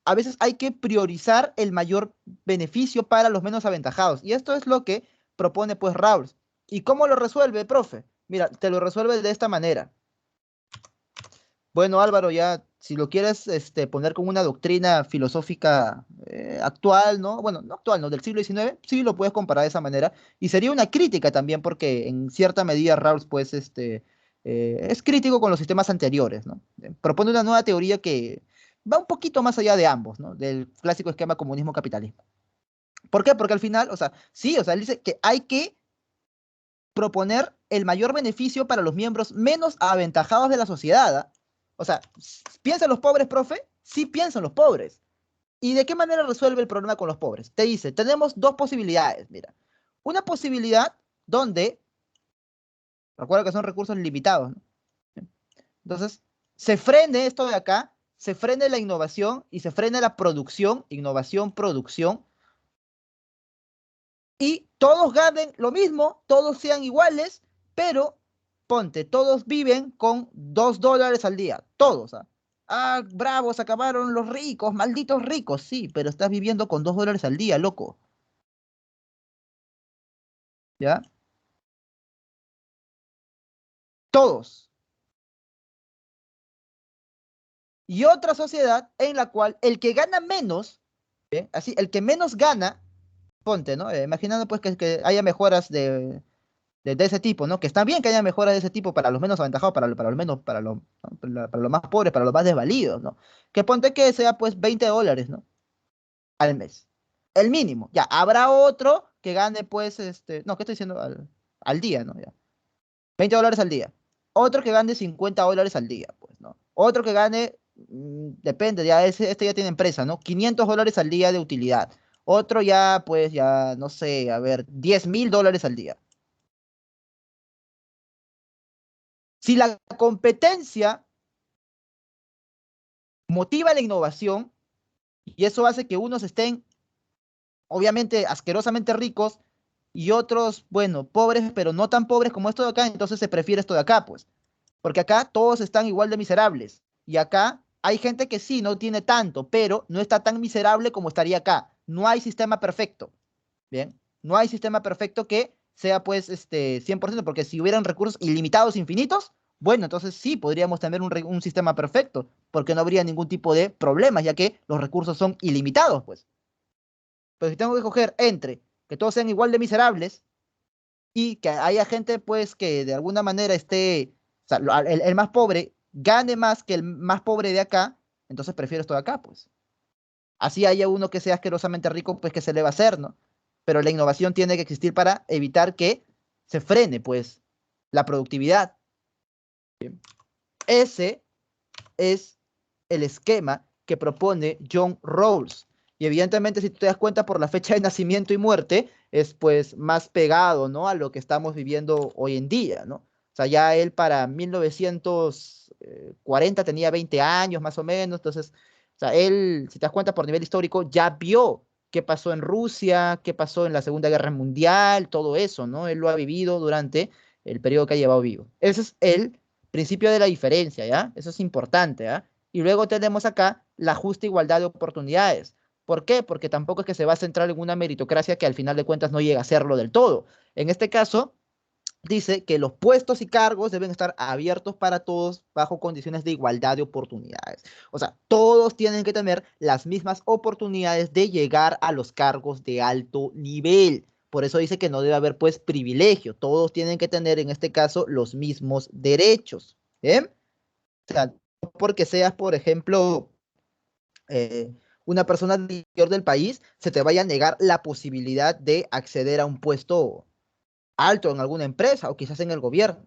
A: a veces hay que priorizar el mayor beneficio para los menos aventajados. Y esto es lo que propone pues Rawls. ¿Y cómo lo resuelve, profe? Mira, te lo resuelve de esta manera. Bueno, Álvaro, ya si lo quieres poner como una doctrina filosófica actual, ¿no? Bueno, no actual, ¿no? Del siglo XIX, sí lo puedes comparar de esa manera. Y sería una crítica también porque en cierta medida Rawls, pues, es crítico con los sistemas anteriores, ¿no? Propone una nueva teoría que va un poquito más allá de ambos, ¿no? Del clásico esquema comunismo-capitalismo. ¿Por qué? Porque al final, o sea, sí, o sea, él dice que hay que proponer el mayor beneficio para los miembros menos aventajados de la sociedad. ¿Ah? O sea, ¿piensan los pobres, profe? Sí piensan los pobres. ¿Y de qué manera resuelve el problema con los pobres? Te dice, tenemos dos posibilidades, mira. Una posibilidad donde, recuerda que son recursos limitados, ¿no? Entonces, se frene esto de acá, se frene la innovación y se frene la producción, innovación, producción, y todos ganen lo mismo, todos sean iguales, pero ponte, todos viven con $2 al día, todos. ¿Ah? Ah, bravo, se acabaron los ricos, malditos ricos, sí, pero estás viviendo con $2 al día, loco, ¿ya? Todos. Y otra sociedad en la cual el que gana menos, ¿bien? Así, el que menos gana, ponte, ¿no? Imaginando pues que haya mejoras de ese tipo, ¿no? Que está bien que haya mejoras de ese tipo para los menos aventajados, para los menos, ¿no? Para los más pobres, para los más desvalidos, ¿no? Que ponte que sea pues $20, ¿no? Al mes. El mínimo. Ya, habrá otro que gane pues, no, ¿qué estoy diciendo? Al día, ¿no? Ya. $20 al día. Otro que gane $50 al día, pues, ¿no? Otro que gane, depende, ya este ya tiene empresa, ¿no? $500 al día de utilidad. Otro ya, pues, ya, no sé, a ver, $10.000 al día. Si la competencia motiva la innovación y eso hace que unos estén, obviamente, asquerosamente ricos y otros, bueno, pobres, pero no tan pobres como esto de acá, entonces se prefiere esto de acá, pues. Porque acá todos están igual de miserables. Y acá hay gente que sí, no tiene tanto, pero no está tan miserable como estaría acá. No hay sistema perfecto. Bien, no hay sistema perfecto que sea pues 100%, porque si hubieran recursos ilimitados, infinitos, bueno, entonces sí, podríamos tener un sistema perfecto, porque no habría ningún tipo de problemas, ya que los recursos son ilimitados, pues. Pero si tengo que escoger entre que todos sean igual de miserables y que haya gente pues que de alguna manera o sea, el más pobre gane más que el más pobre de acá, entonces prefiero esto de acá, pues. Así haya uno que sea asquerosamente rico, pues que se le va a hacer, ¿no? Pero la innovación tiene que existir para evitar que se frene, pues, la productividad. Ese es el esquema que propone John Rawls. Y evidentemente, si tú te das cuenta por la fecha de nacimiento y muerte, es pues más pegado, ¿no?, a lo que estamos viviendo hoy en día, ¿no? O sea, ya él para 1940 tenía 20 años más o menos, entonces, o sea, él, si te das cuenta por nivel histórico, ya vio qué pasó en Rusia, qué pasó en la Segunda Guerra Mundial, todo eso, ¿no? Él lo ha vivido durante el periodo que ha llevado vivo. Ese es el principio de la diferencia, ¿ya? Eso es importante, ¿ya? Y luego tenemos acá la justa igualdad de oportunidades. ¿Por qué? Porque tampoco es que se va a centrar en una meritocracia que al final de cuentas no llega a serlo del todo. En este caso, dice que los puestos y cargos deben estar abiertos para todos bajo condiciones de igualdad de oportunidades. O sea, todos tienen que tener las mismas oportunidades de llegar a los cargos de alto nivel. Por eso dice que no debe haber pues privilegio. Todos tienen que tener en este caso los mismos derechos. ¿Bien? O sea, no porque seas, por ejemplo, eh, una persona del interior del país, se te vaya a negar la posibilidad de acceder a un puesto alto en alguna empresa o quizás en el gobierno,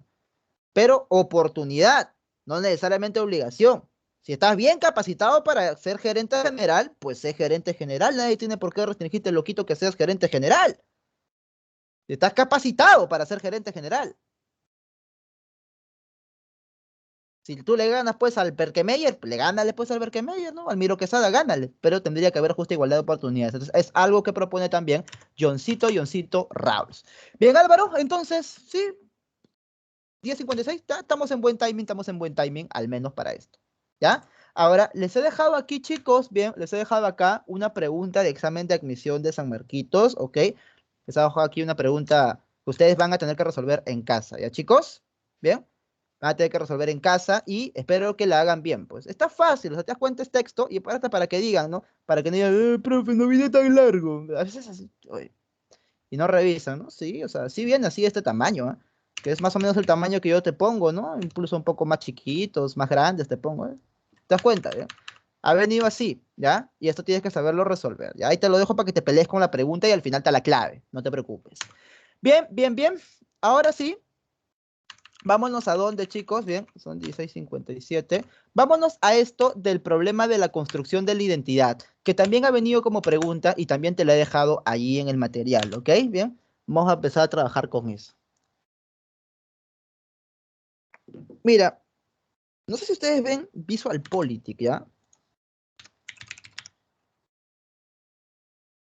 A: pero oportunidad, no necesariamente obligación. Si estás bien capacitado para ser gerente general, pues sé gerente general, nadie tiene por qué restringirte, loquito, que seas gerente general. Si estás capacitado para ser gerente general. Si tú le ganas pues al Berkemeyer, le gánale pues al Berkemeyer, ¿no? Al Miro Quesada, gánale. Pero tendría que haber justa igualdad de oportunidades. Entonces es algo que propone también Johncito Rawls. Bien, Álvaro, entonces, sí, 10:56, estamos en buen timing, al menos para esto. ¿Ya? Ahora, les he dejado aquí, chicos, bien, les he dejado acá una pregunta de examen de admisión de San Marquitos, ¿ok? Les he dejado aquí una pregunta que ustedes van a tener que resolver en casa, ¿ya, chicos? Bien, van a tener que resolver en casa y espero que la hagan bien, pues. Está fácil, o sea, te das cuenta es texto y hasta para que digan, ¿no? Para que no digan, profe, no viene tan largo. A veces así, oye, y no revisan, ¿no? Sí, o sea, sí viene así este tamaño, ¿eh? Que es más o menos el tamaño que yo te pongo, ¿no? Incluso un poco más chiquitos, más grandes te pongo, ¿eh? ¿Te das cuenta, ya? Ha venido así, ¿ya? Y esto tienes que saberlo resolver, ¿ya? Ahí te lo dejo para que te pelees con la pregunta y al final te la clave, no te preocupes. Bien, bien, bien. Ahora sí, vámonos a dónde, chicos. Bien, son 16:57. Vámonos a esto del problema de la construcción de la identidad, que también ha venido como pregunta y también te la he dejado ahí en el material, ¿ok? Bien, vamos a empezar a trabajar con eso. Mira, no sé si ustedes ven VisualPolitik, ¿ya?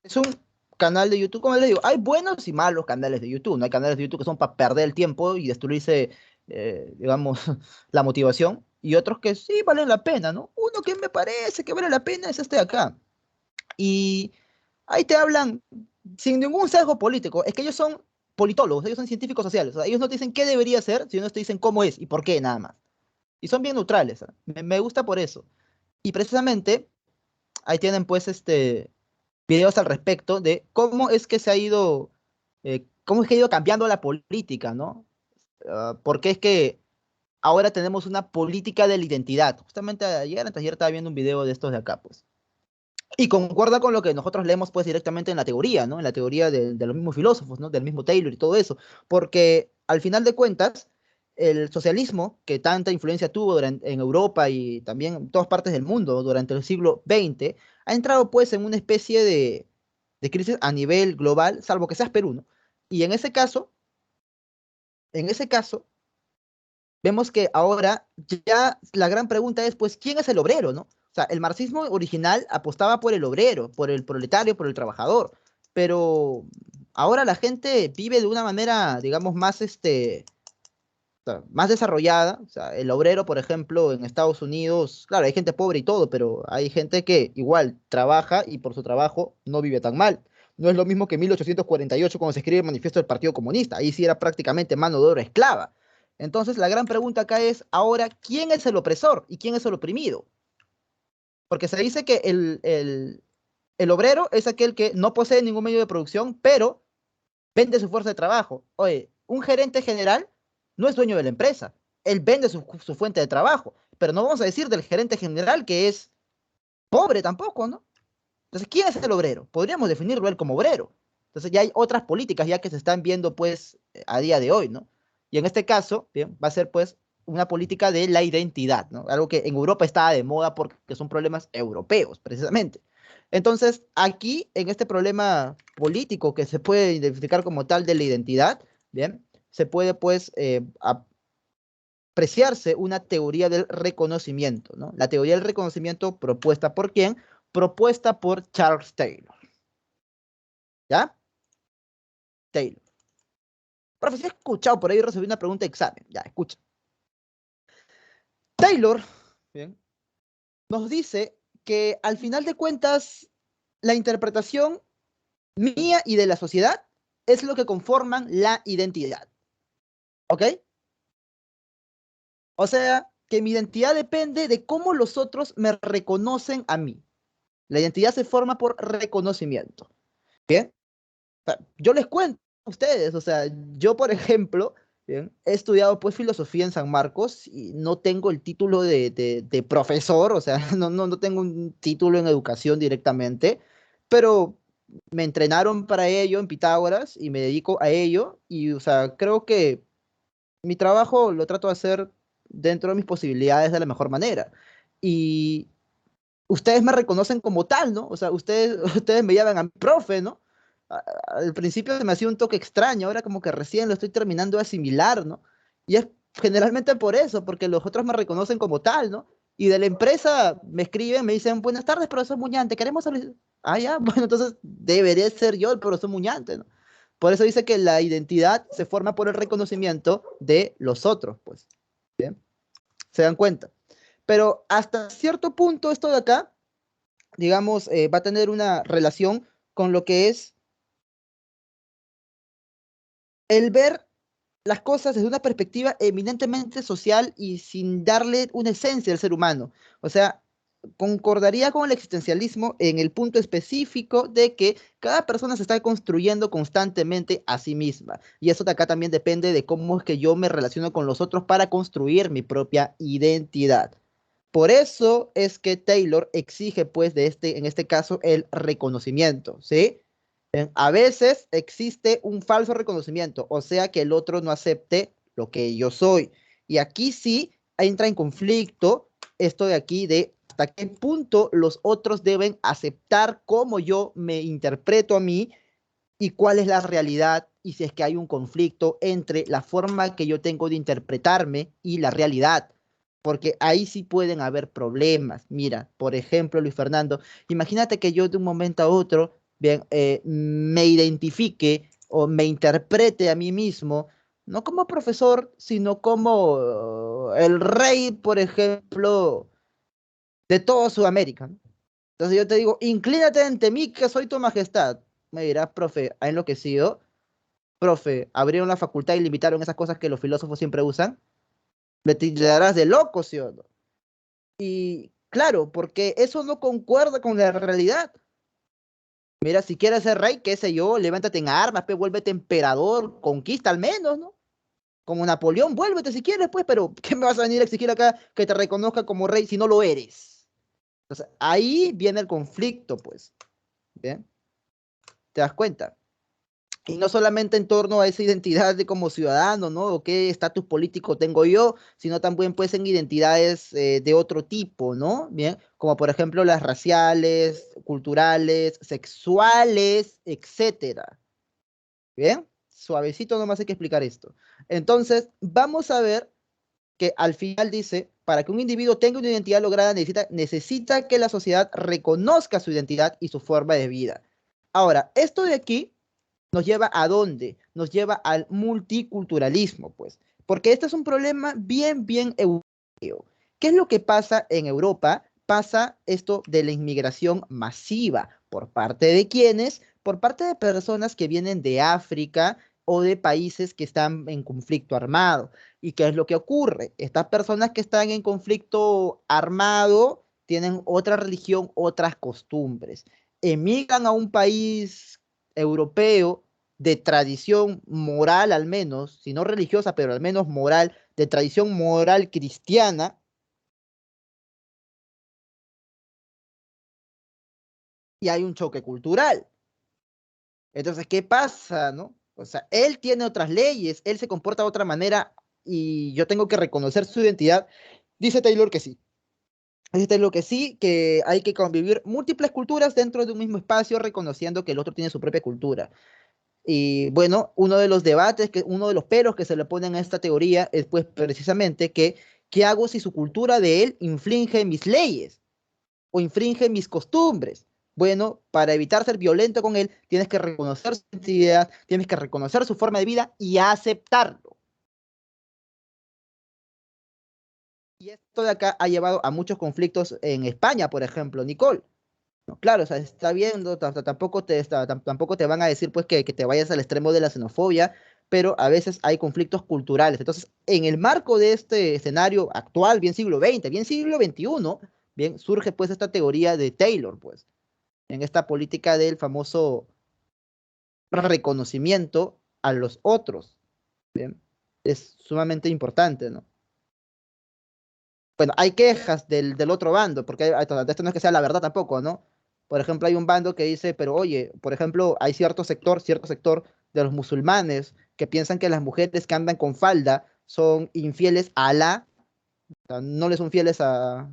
A: Es un canal de YouTube, como les digo, hay buenos y malos canales de YouTube, ¿no? Hay canales de YouTube que son para perder el tiempo y destruirse, digamos, la motivación, y otros que sí valen la pena, ¿no? Uno que me parece que vale la pena es este de acá. Y ahí te hablan sin ningún sesgo político, es que ellos son politólogos, ellos son científicos sociales, o sea, ellos no te dicen qué debería ser, sino te dicen cómo es y por qué, nada más. Y son bien neutrales, ¿ah? Me gusta por eso. Y precisamente ahí tienen pues videos al respecto de cómo es que se ha ido, cómo es que ha ido cambiando la política, ¿no? Porque es que ahora tenemos una política de la identidad. Justamente ayer, antes de ayer estaba viendo un video de estos de acá, pues. Y concuerda con lo que nosotros leemos pues directamente en la teoría, ¿no? En la teoría de los mismos filósofos, ¿no? Del mismo Taylor y todo eso. Porque al final de cuentas, el socialismo, que tanta influencia tuvo en Europa y también en todas partes del mundo durante el siglo XX, ha entrado pues en una especie de crisis a nivel global, salvo que seas Perú, ¿no? Y en ese caso, vemos que ahora ya la gran pregunta es, pues, ¿quién es el obrero, no? O sea, el marxismo original apostaba por el obrero, por el proletario, por el trabajador, pero ahora la gente vive de una manera, digamos, más, o sea, más desarrollada. O sea, el obrero, por ejemplo, en Estados Unidos, claro, hay gente pobre y todo, pero hay gente que igual trabaja y por su trabajo no vive tan mal. No es lo mismo que 1848 cuando se escribe el manifiesto del Partido Comunista. Ahí sí era prácticamente mano de obra esclava. Entonces, la gran pregunta acá es, ahora, ¿quién es el opresor y quién es el oprimido? Porque se dice que el obrero es aquel que no posee ningún medio de producción, pero vende su fuerza de trabajo. Oye, un gerente general no es dueño de la empresa, él vende su fuente de trabajo, pero no vamos a decir del gerente general que es pobre tampoco, ¿no? Entonces, ¿quién es el obrero? Podríamos definirlo él como obrero. Entonces, ya hay otras políticas ya que se están viendo, pues, a día de hoy, ¿no? Y en este caso, bien, va a ser, pues, una política de la identidad, ¿no? Algo que en Europa estaba de moda porque son problemas europeos, precisamente. Entonces, aquí, en este problema político que se puede identificar como tal de la identidad, ¿bien? Se puede, pues, apreciarse una teoría del reconocimiento, ¿no? La teoría del reconocimiento propuesta por quién? Propuesta por Charles Taylor, ¿ya? Taylor. Profe, si he escuchado por ahí, recibí una pregunta de examen, ya, escucha. Taylor, ¿bien? Nos dice que al final de cuentas, la interpretación mía y de la sociedad es lo que conforman la identidad, ¿ok? O sea, que mi identidad depende de cómo los otros me reconocen a mí. La identidad se forma por reconocimiento. Bien, o sea, yo les cuento a ustedes, o sea, yo por ejemplo, bien, he estudiado pues filosofía en San Marcos y no tengo el título de profesor, o sea, no tengo un título en educación directamente, pero me entrenaron para ello en Pitágoras y me dedico a ello y, o sea, creo que mi trabajo lo trato de hacer dentro de mis posibilidades de la mejor manera. Y ustedes me reconocen como tal, ¿no? O sea, ustedes, ustedes me llaman a mi profe, ¿no? Al principio se me hacía un toque extraño, ahora como que recién lo estoy terminando de asimilar, ¿no? Y es generalmente por eso, porque los otros me reconocen como tal, ¿no? Y de la empresa me escriben, me dicen, buenas tardes, profesor Muñante, queremos saber... Ah, ya, bueno, entonces debería ser yo el profesor Muñante, ¿no? Por eso dice que la identidad se forma por el reconocimiento de los otros, pues. ¿Bien? ¿Se dan cuenta? Pero hasta cierto punto esto de acá, digamos, va a tener una relación con lo que es el ver las cosas desde una perspectiva eminentemente social y sin darle una esencia al ser humano. O sea, concordaría con el existencialismo en el punto específico de que cada persona se está construyendo constantemente a sí misma. Y eso de acá también depende de cómo es que yo me relaciono con los otros para construir mi propia identidad. Por eso es que Taylor exige, pues, en este caso, el reconocimiento, ¿sí? A veces existe un falso reconocimiento, o sea que el otro no acepte lo que yo soy. Y aquí sí entra en conflicto esto de aquí de hasta qué punto los otros deben aceptar cómo yo me interpreto a mí y cuál es la realidad y si es que hay un conflicto entre la forma que yo tengo de interpretarme y la realidad. Porque ahí sí pueden haber problemas. Mira, por ejemplo, Luis Fernando, imagínate que yo de un momento a otro, bien, me identifique o me interprete a mí mismo, no como profesor, sino como el rey, por ejemplo, de toda Sudamérica, ¿no? Entonces yo te digo, inclínate ante mí, que soy tu majestad. Me dirás, profe, ¿ha enloquecido? Profe, abrieron la facultad y limitaron esas cosas que los filósofos siempre usan. Me tildarás de loco, ¿sí o no? Y claro, porque eso no concuerda con la realidad. Mira, si quieres ser rey, qué sé yo, levántate en armas, pues vuélvete emperador, conquista al menos, ¿no? Como Napoleón, vuélvete si quieres, pues, pero ¿qué me vas a venir a exigir acá que te reconozca como rey si no lo eres? Entonces, ahí viene el conflicto, pues. ¿Bien? ¿Te das cuenta? Y no solamente en torno a esa identidad de como ciudadano, ¿no? O qué estatus político tengo yo, sino también pues en identidades de otro tipo, ¿no? Bien, como por ejemplo las raciales, culturales, sexuales, etcétera. Bien, suavecito nomás hay que explicar esto. Entonces, vamos a ver que al final dice, para que un individuo tenga una identidad lograda, necesita que la sociedad reconozca su identidad y su forma de vida. Ahora, esto de aquí nos lleva a dónde? Nos lleva al multiculturalismo, pues, porque este es un problema bien europeo. ¿Qué es lo que pasa en Europa? Pasa esto de la inmigración masiva. ¿Por parte de quiénes? Por parte de personas que vienen de África o de países que están en conflicto armado. ¿Y qué es lo que ocurre? Estas personas que están en conflicto armado tienen otra religión, otras costumbres. Emigran a un país europeo de tradición moral al menos, si no religiosa, pero al menos moral, de tradición moral cristiana, y hay un choque cultural. Entonces, ¿qué pasa, no? O sea, él tiene otras leyes, él se comporta de otra manera y yo tengo que reconocer su identidad, dice Taylor que sí. Dice Taylor que sí, que hay que convivir múltiples culturas dentro de un mismo espacio, reconociendo que el otro tiene su propia cultura. Y bueno, uno de los debates, uno de los peros que se le ponen a esta teoría es pues precisamente que, ¿qué hago si su cultura de él infringe mis leyes o infringe mis costumbres? Bueno, para evitar ser violento con él, tienes que reconocer su identidad, tienes que reconocer su forma de vida y aceptarlo. Y esto de acá ha llevado a muchos conflictos en España, por ejemplo, Nicole. No, claro, o sea, está viendo, tampoco te van a decir pues que te vayas al extremo de la xenofobia, pero a veces hay conflictos culturales. Entonces, en el marco de este escenario actual, bien siglo XX, bien siglo XXI, bien, surge pues esta teoría de Taylor, pues, en esta política del famoso reconocimiento a los otros, bien, es sumamente importante, ¿no? Bueno, hay quejas del otro bando, porque esto no es que sea la verdad tampoco, ¿no? Por ejemplo, hay un bando que dice, pero oye, por ejemplo, hay cierto sector de los musulmanes que piensan que las mujeres que andan con falda son infieles a Alá, o sea, no les son fieles a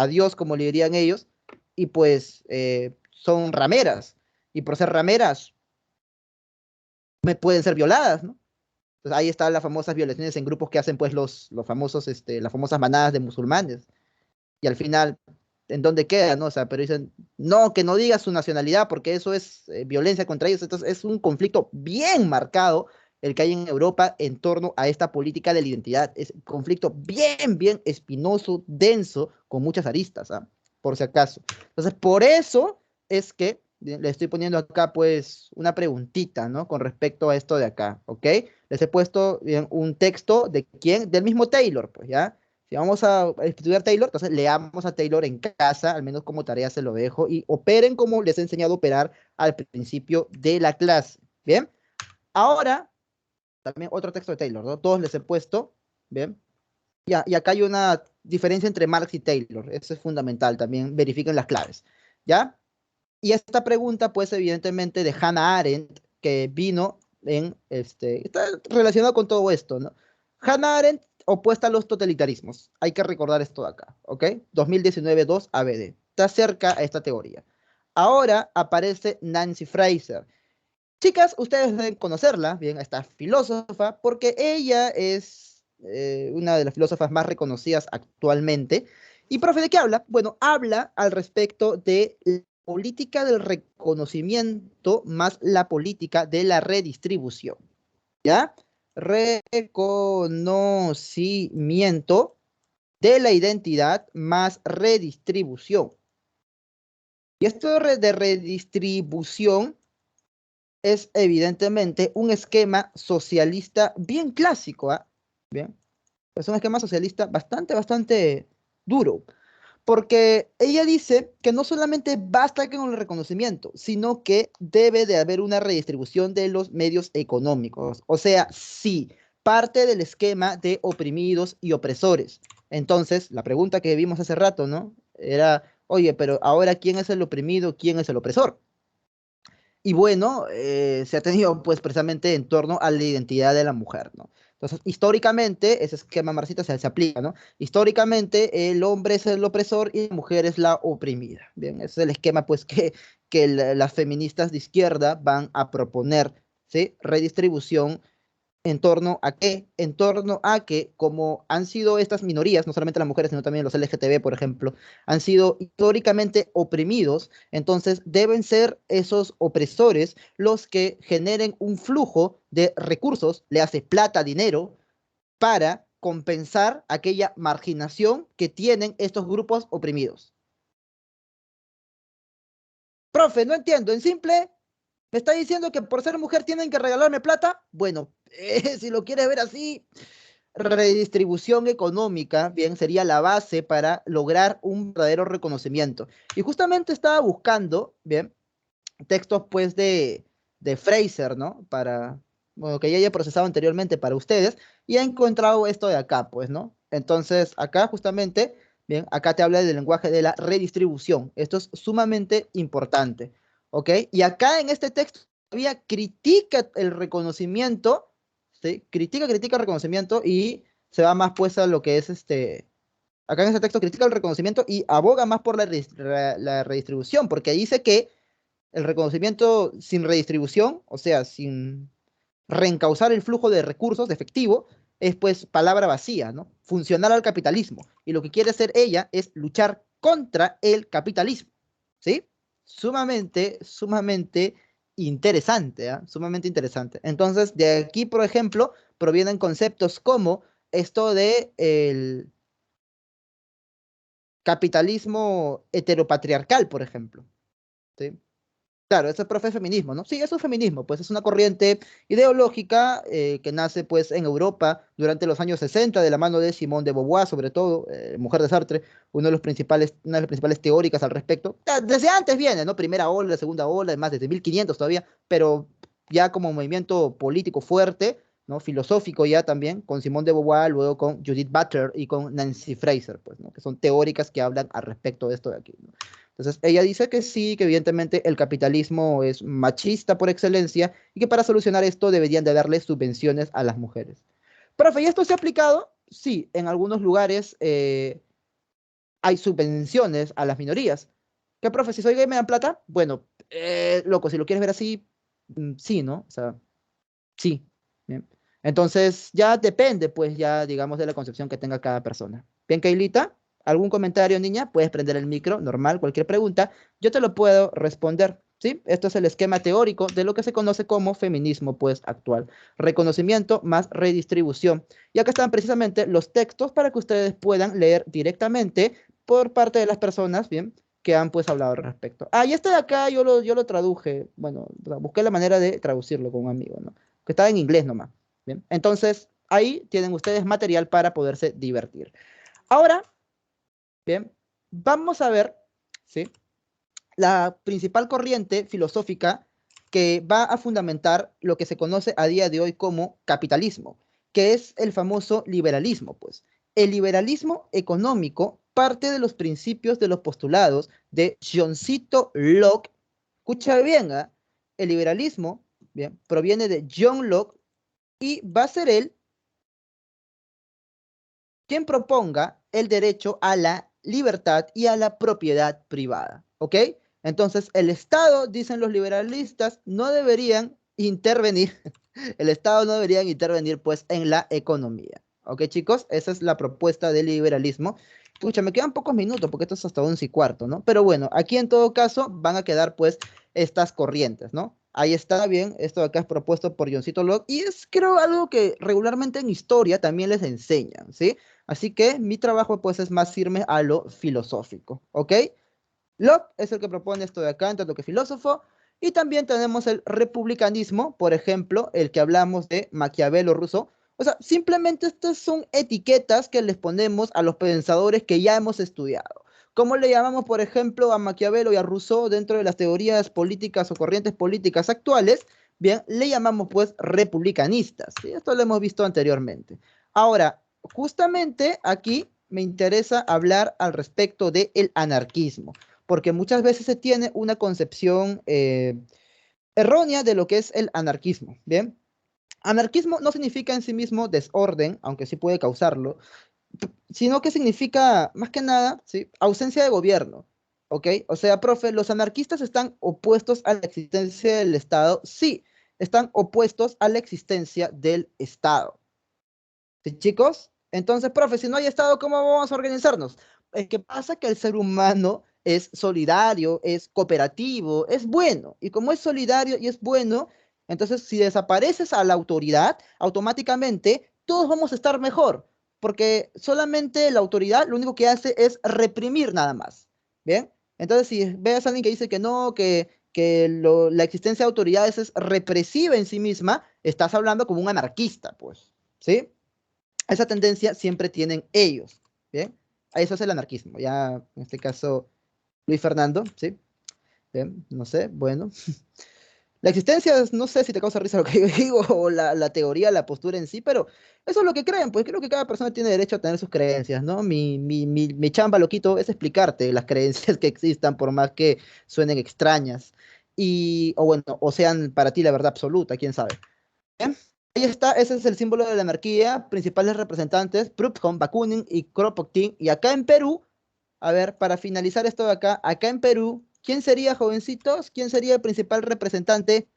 A: Dios, como le dirían ellos, y pues son rameras, y por ser rameras me pueden ser violadas, ¿no? Entonces ahí están las famosas violaciones en grupos que hacen pues los famosos, las famosas manadas de musulmanes. Y al final, ¿en dónde queda, no? O sea, pero dicen, no, que no diga su nacionalidad porque eso es violencia contra ellos. Entonces es un conflicto bien marcado el que hay en Europa en torno a esta política de la identidad. Es un conflicto bien espinoso, denso, con muchas aristas, ¿ah? Por si acaso. Entonces, por eso es que le estoy poniendo acá, pues, una preguntita, ¿no? Con respecto a esto de acá, ¿ok? Les he puesto bien, un texto de quién, del mismo Taylor, pues, ¿ya? Si vamos a estudiar Taylor, entonces leamos a Taylor en casa, al menos como tarea se lo dejo, y operen como les he enseñado a operar al principio de la clase. Bien, ahora también otro texto de Taylor, ¿no? Todos les he puesto, bien, ya, y acá hay una diferencia entre Marx y Taylor, eso es fundamental, también verifiquen las claves, ¿ya? Y esta pregunta, pues, evidentemente, de Hannah Arendt, que vino está relacionado con todo esto, ¿no? Hannah Arendt opuesta a los totalitarismos. Hay que recordar esto de acá, ¿ok? 2019, 2 ABD. Está cerca a esta teoría. Ahora aparece Nancy Fraser. Chicas, ustedes deben conocerla, bien, a esta filósofa, porque ella es una de las filósofas más reconocidas actualmente. ¿Y profe de qué habla? Bueno, habla al respecto de la política del reconocimiento más la política de la redistribución, ¿ya? Reconocimiento de la identidad más redistribución. Y esto de redistribución es evidentemente un esquema socialista bien clásico, ¿ah? Bien, es un esquema socialista bastante duro, porque ella dice que no solamente basta con el reconocimiento, sino que debe de haber una redistribución de los medios económicos, o sea, sí, parte del esquema de oprimidos y opresores. Entonces, la pregunta que vimos hace rato, ¿no? Era, oye, pero ahora, ¿quién es el oprimido? ¿Quién es el opresor? Y bueno, se ha tenido pues precisamente en torno a la identidad de la mujer, ¿no? Entonces, históricamente, ese esquema marxista se aplica, ¿no? Históricamente, el hombre es el opresor y la mujer es la oprimida. Bien, ese es el esquema pues que las feministas de izquierda van a proponer, ¿sí? Redistribución ¿en torno a qué? En torno a que como han sido estas minorías, no solamente las mujeres, sino también los LGTB, por ejemplo, han sido históricamente oprimidos, entonces deben ser esos opresores los que generen un flujo de recursos, le hace plata, dinero, para compensar aquella marginación que tienen estos grupos oprimidos. Profe, no entiendo, en simple, ¿me está diciendo que por ser mujer tienen que regalarme plata? Bueno, si lo quieres ver así, redistribución económica, bien, sería la base para lograr un verdadero reconocimiento. Y justamente estaba buscando, bien, textos pues de Fraser, ¿no? Bueno, que ya haya procesado anteriormente para ustedes, y he encontrado esto de acá, pues, ¿no? Entonces, acá justamente, bien, acá te habla del lenguaje de la redistribución. Esto es sumamente importante, ¿ok? Y acá en este texto todavía critica el reconocimiento, ¿sí? Critica el reconocimiento y se va más pues a lo que es acá en este texto critica el reconocimiento y aboga más por la redistribución, porque dice que el reconocimiento sin redistribución, o sea, sin reencauzar el flujo de recursos de efectivo, es pues palabra vacía, ¿no? Funcional al capitalismo. Y lo que quiere hacer ella es luchar contra el capitalismo, ¿sí? Sumamente interesante, ¿ah? Sumamente interesante. Entonces, de aquí, por ejemplo, provienen conceptos como esto de el capitalismo heteropatriarcal, por ejemplo, ¿sí? Claro, eso es profe de feminismo, ¿no? Sí, eso es feminismo, pues es una corriente ideológica que nace pues en Europa durante los años 60 de la mano de Simone de Beauvoir, sobre todo, mujer de Sartre, una de las principales teóricas al respecto. Desde antes viene, ¿no? Primera ola, segunda ola, además desde 1500 todavía, pero ya como movimiento político fuerte, ¿no? Filosófico ya también, con Simone de Beauvoir, luego con Judith Butler y con Nancy Fraser, pues, ¿no? Que son teóricas que hablan al respecto de esto de aquí, ¿no? Entonces, ella dice que sí, que evidentemente el capitalismo es machista por excelencia y que para solucionar esto deberían de darle subvenciones a las mujeres. Profe, ¿y esto se ha aplicado? Sí, en algunos lugares hay subvenciones a las minorías. ¿Qué, profe? Si soy gay me dan plata, bueno, loco, si lo quieres ver así, sí, ¿no? O sea, sí. Bien. Entonces, ya depende, pues, ya, digamos, de la concepción que tenga cada persona. Bien, Keilita, ¿algún comentario, niña? Puedes prender el micro, normal, cualquier pregunta. Yo te lo puedo responder, ¿sí? Esto es el esquema teórico de lo que se conoce como feminismo, pues, actual. Reconocimiento más redistribución. Y acá están precisamente los textos para que ustedes puedan leer directamente por parte de las personas, ¿bien? Que han, pues, hablado al respecto. Ah, y este de acá yo lo traduje, bueno, o sea, busqué la manera de traducirlo con un amigo, ¿no? Que estaba en inglés nomás. Bien, entonces ahí tienen ustedes material para poderse divertir. Ahora, bien, vamos a ver, ¿sí? La principal corriente filosófica que va a fundamentar lo que se conoce a día de hoy como capitalismo, que es el famoso liberalismo, pues. El liberalismo económico parte de los principios de los postulados de Johncito Locke. Escucha bien, ¿eh? El liberalismo, bien, proviene de John Locke y va a ser él quien proponga el derecho a la libertad y a la propiedad privada. ¿Ok? Entonces, el Estado, dicen los liberalistas, no deberían intervenir, el Estado no debería intervenir pues en la economía. ¿Ok, chicos? Esa es la propuesta del liberalismo. Escucha, me quedan pocos minutos porque esto es hasta 11:15, ¿no? Pero bueno, aquí en todo caso van a quedar pues estas corrientes, ¿no? Ahí está bien, esto de acá es propuesto por Johncito Locke y es creo algo que regularmente en historia también les enseñan, ¿sí? Así que mi trabajo pues es más irme a lo filosófico, ¿ok? Locke es el que propone esto de acá en tanto que filósofo y también tenemos el republicanismo, por ejemplo, el que hablamos de Maquiavelo Rousseau. O sea, simplemente estas son etiquetas que les ponemos a los pensadores que ya hemos estudiado. ¿Cómo le llamamos, por ejemplo, a Maquiavelo y a Rousseau dentro de las teorías políticas o corrientes políticas actuales? Bien, le llamamos pues republicanistas. ¿Sí? Esto lo hemos visto anteriormente. Ahora, justamente aquí me interesa hablar al respecto del anarquismo, porque muchas veces se tiene una concepción errónea de lo que es el anarquismo. Bien, anarquismo no significa en sí mismo desorden, aunque sí puede causarlo, sino que significa más que nada, ¿sí? Ausencia de gobierno. ¿Ok? O sea, profe, ¿los anarquistas están opuestos a la existencia del Estado? Sí, están opuestos a la existencia del Estado. ¿Sí, chicos? Entonces, profe, si no hay Estado, ¿cómo vamos a organizarnos? Es que pasa que el ser humano es solidario, es cooperativo, es bueno. Y como es solidario y es bueno, entonces si desapareces a la autoridad, automáticamente todos vamos a estar mejor. Porque solamente la autoridad lo único que hace es reprimir nada más. ¿Bien? Entonces, si ves a alguien que dice que no, la existencia de autoridades es represiva en sí misma, estás hablando como un anarquista, pues. ¿Sí? Esa tendencia siempre tienen ellos, ¿bien? A eso es el anarquismo, ya en este caso Luis Fernando, ¿sí? Bien, no sé, bueno. La existencia, no sé si te causa risa lo que yo digo, o la teoría, la postura en sí, pero eso es lo que creen, pues creo que cada persona tiene derecho a tener sus creencias, ¿no? Mi chamba, loquito, es explicarte las creencias que existan, por más que suenen extrañas, o bueno, o sean para ti la verdad absoluta, quién sabe. ¿Bien? Ahí está, ese es el símbolo de la anarquía, principales representantes, Proudhon, Bakunin y Kropotkin. Y acá en Perú, a ver, para finalizar esto de acá, acá en Perú, ¿quién sería, jovencitos? ¿Quién sería el principal representante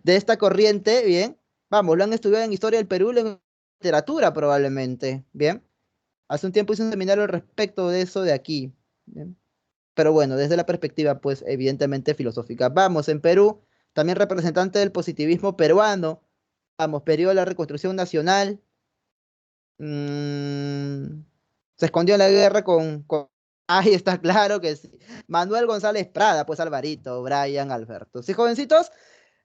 A: de esta corriente? Bien, vamos, lo han estudiado en historia del Perú, en literatura probablemente, bien. Hace un tiempo hice un seminario al respecto de eso de aquí, bien. Pero bueno, desde la perspectiva, pues, evidentemente filosófica. Vamos, en Perú, también representante del positivismo peruano, vamos, periodo de la reconstrucción nacional, mm, se escondió en la guerra Ahí está claro que sí. Manuel González Prada, pues Alvarito, Brian, Alberto. Sí, jovencitos.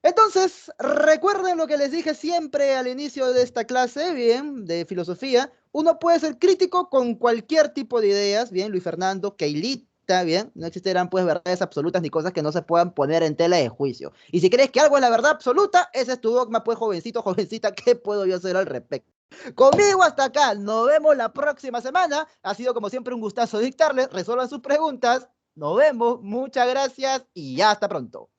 A: Entonces, recuerden lo que les dije siempre al inicio de esta clase, bien, de filosofía. Uno puede ser crítico con cualquier tipo de ideas, bien, Luis Fernando, Keilita, bien. No existirán, pues, verdades absolutas ni cosas que no se puedan poner en tela de juicio. Y si crees que algo es la verdad absoluta, ese es tu dogma, pues, jovencito, jovencita, ¿qué puedo yo hacer al respecto? Conmigo hasta acá, nos vemos la próxima semana. Ha sido como siempre un gustazo dictarles, resuelvan sus preguntas. Nos vemos, muchas gracias y hasta pronto.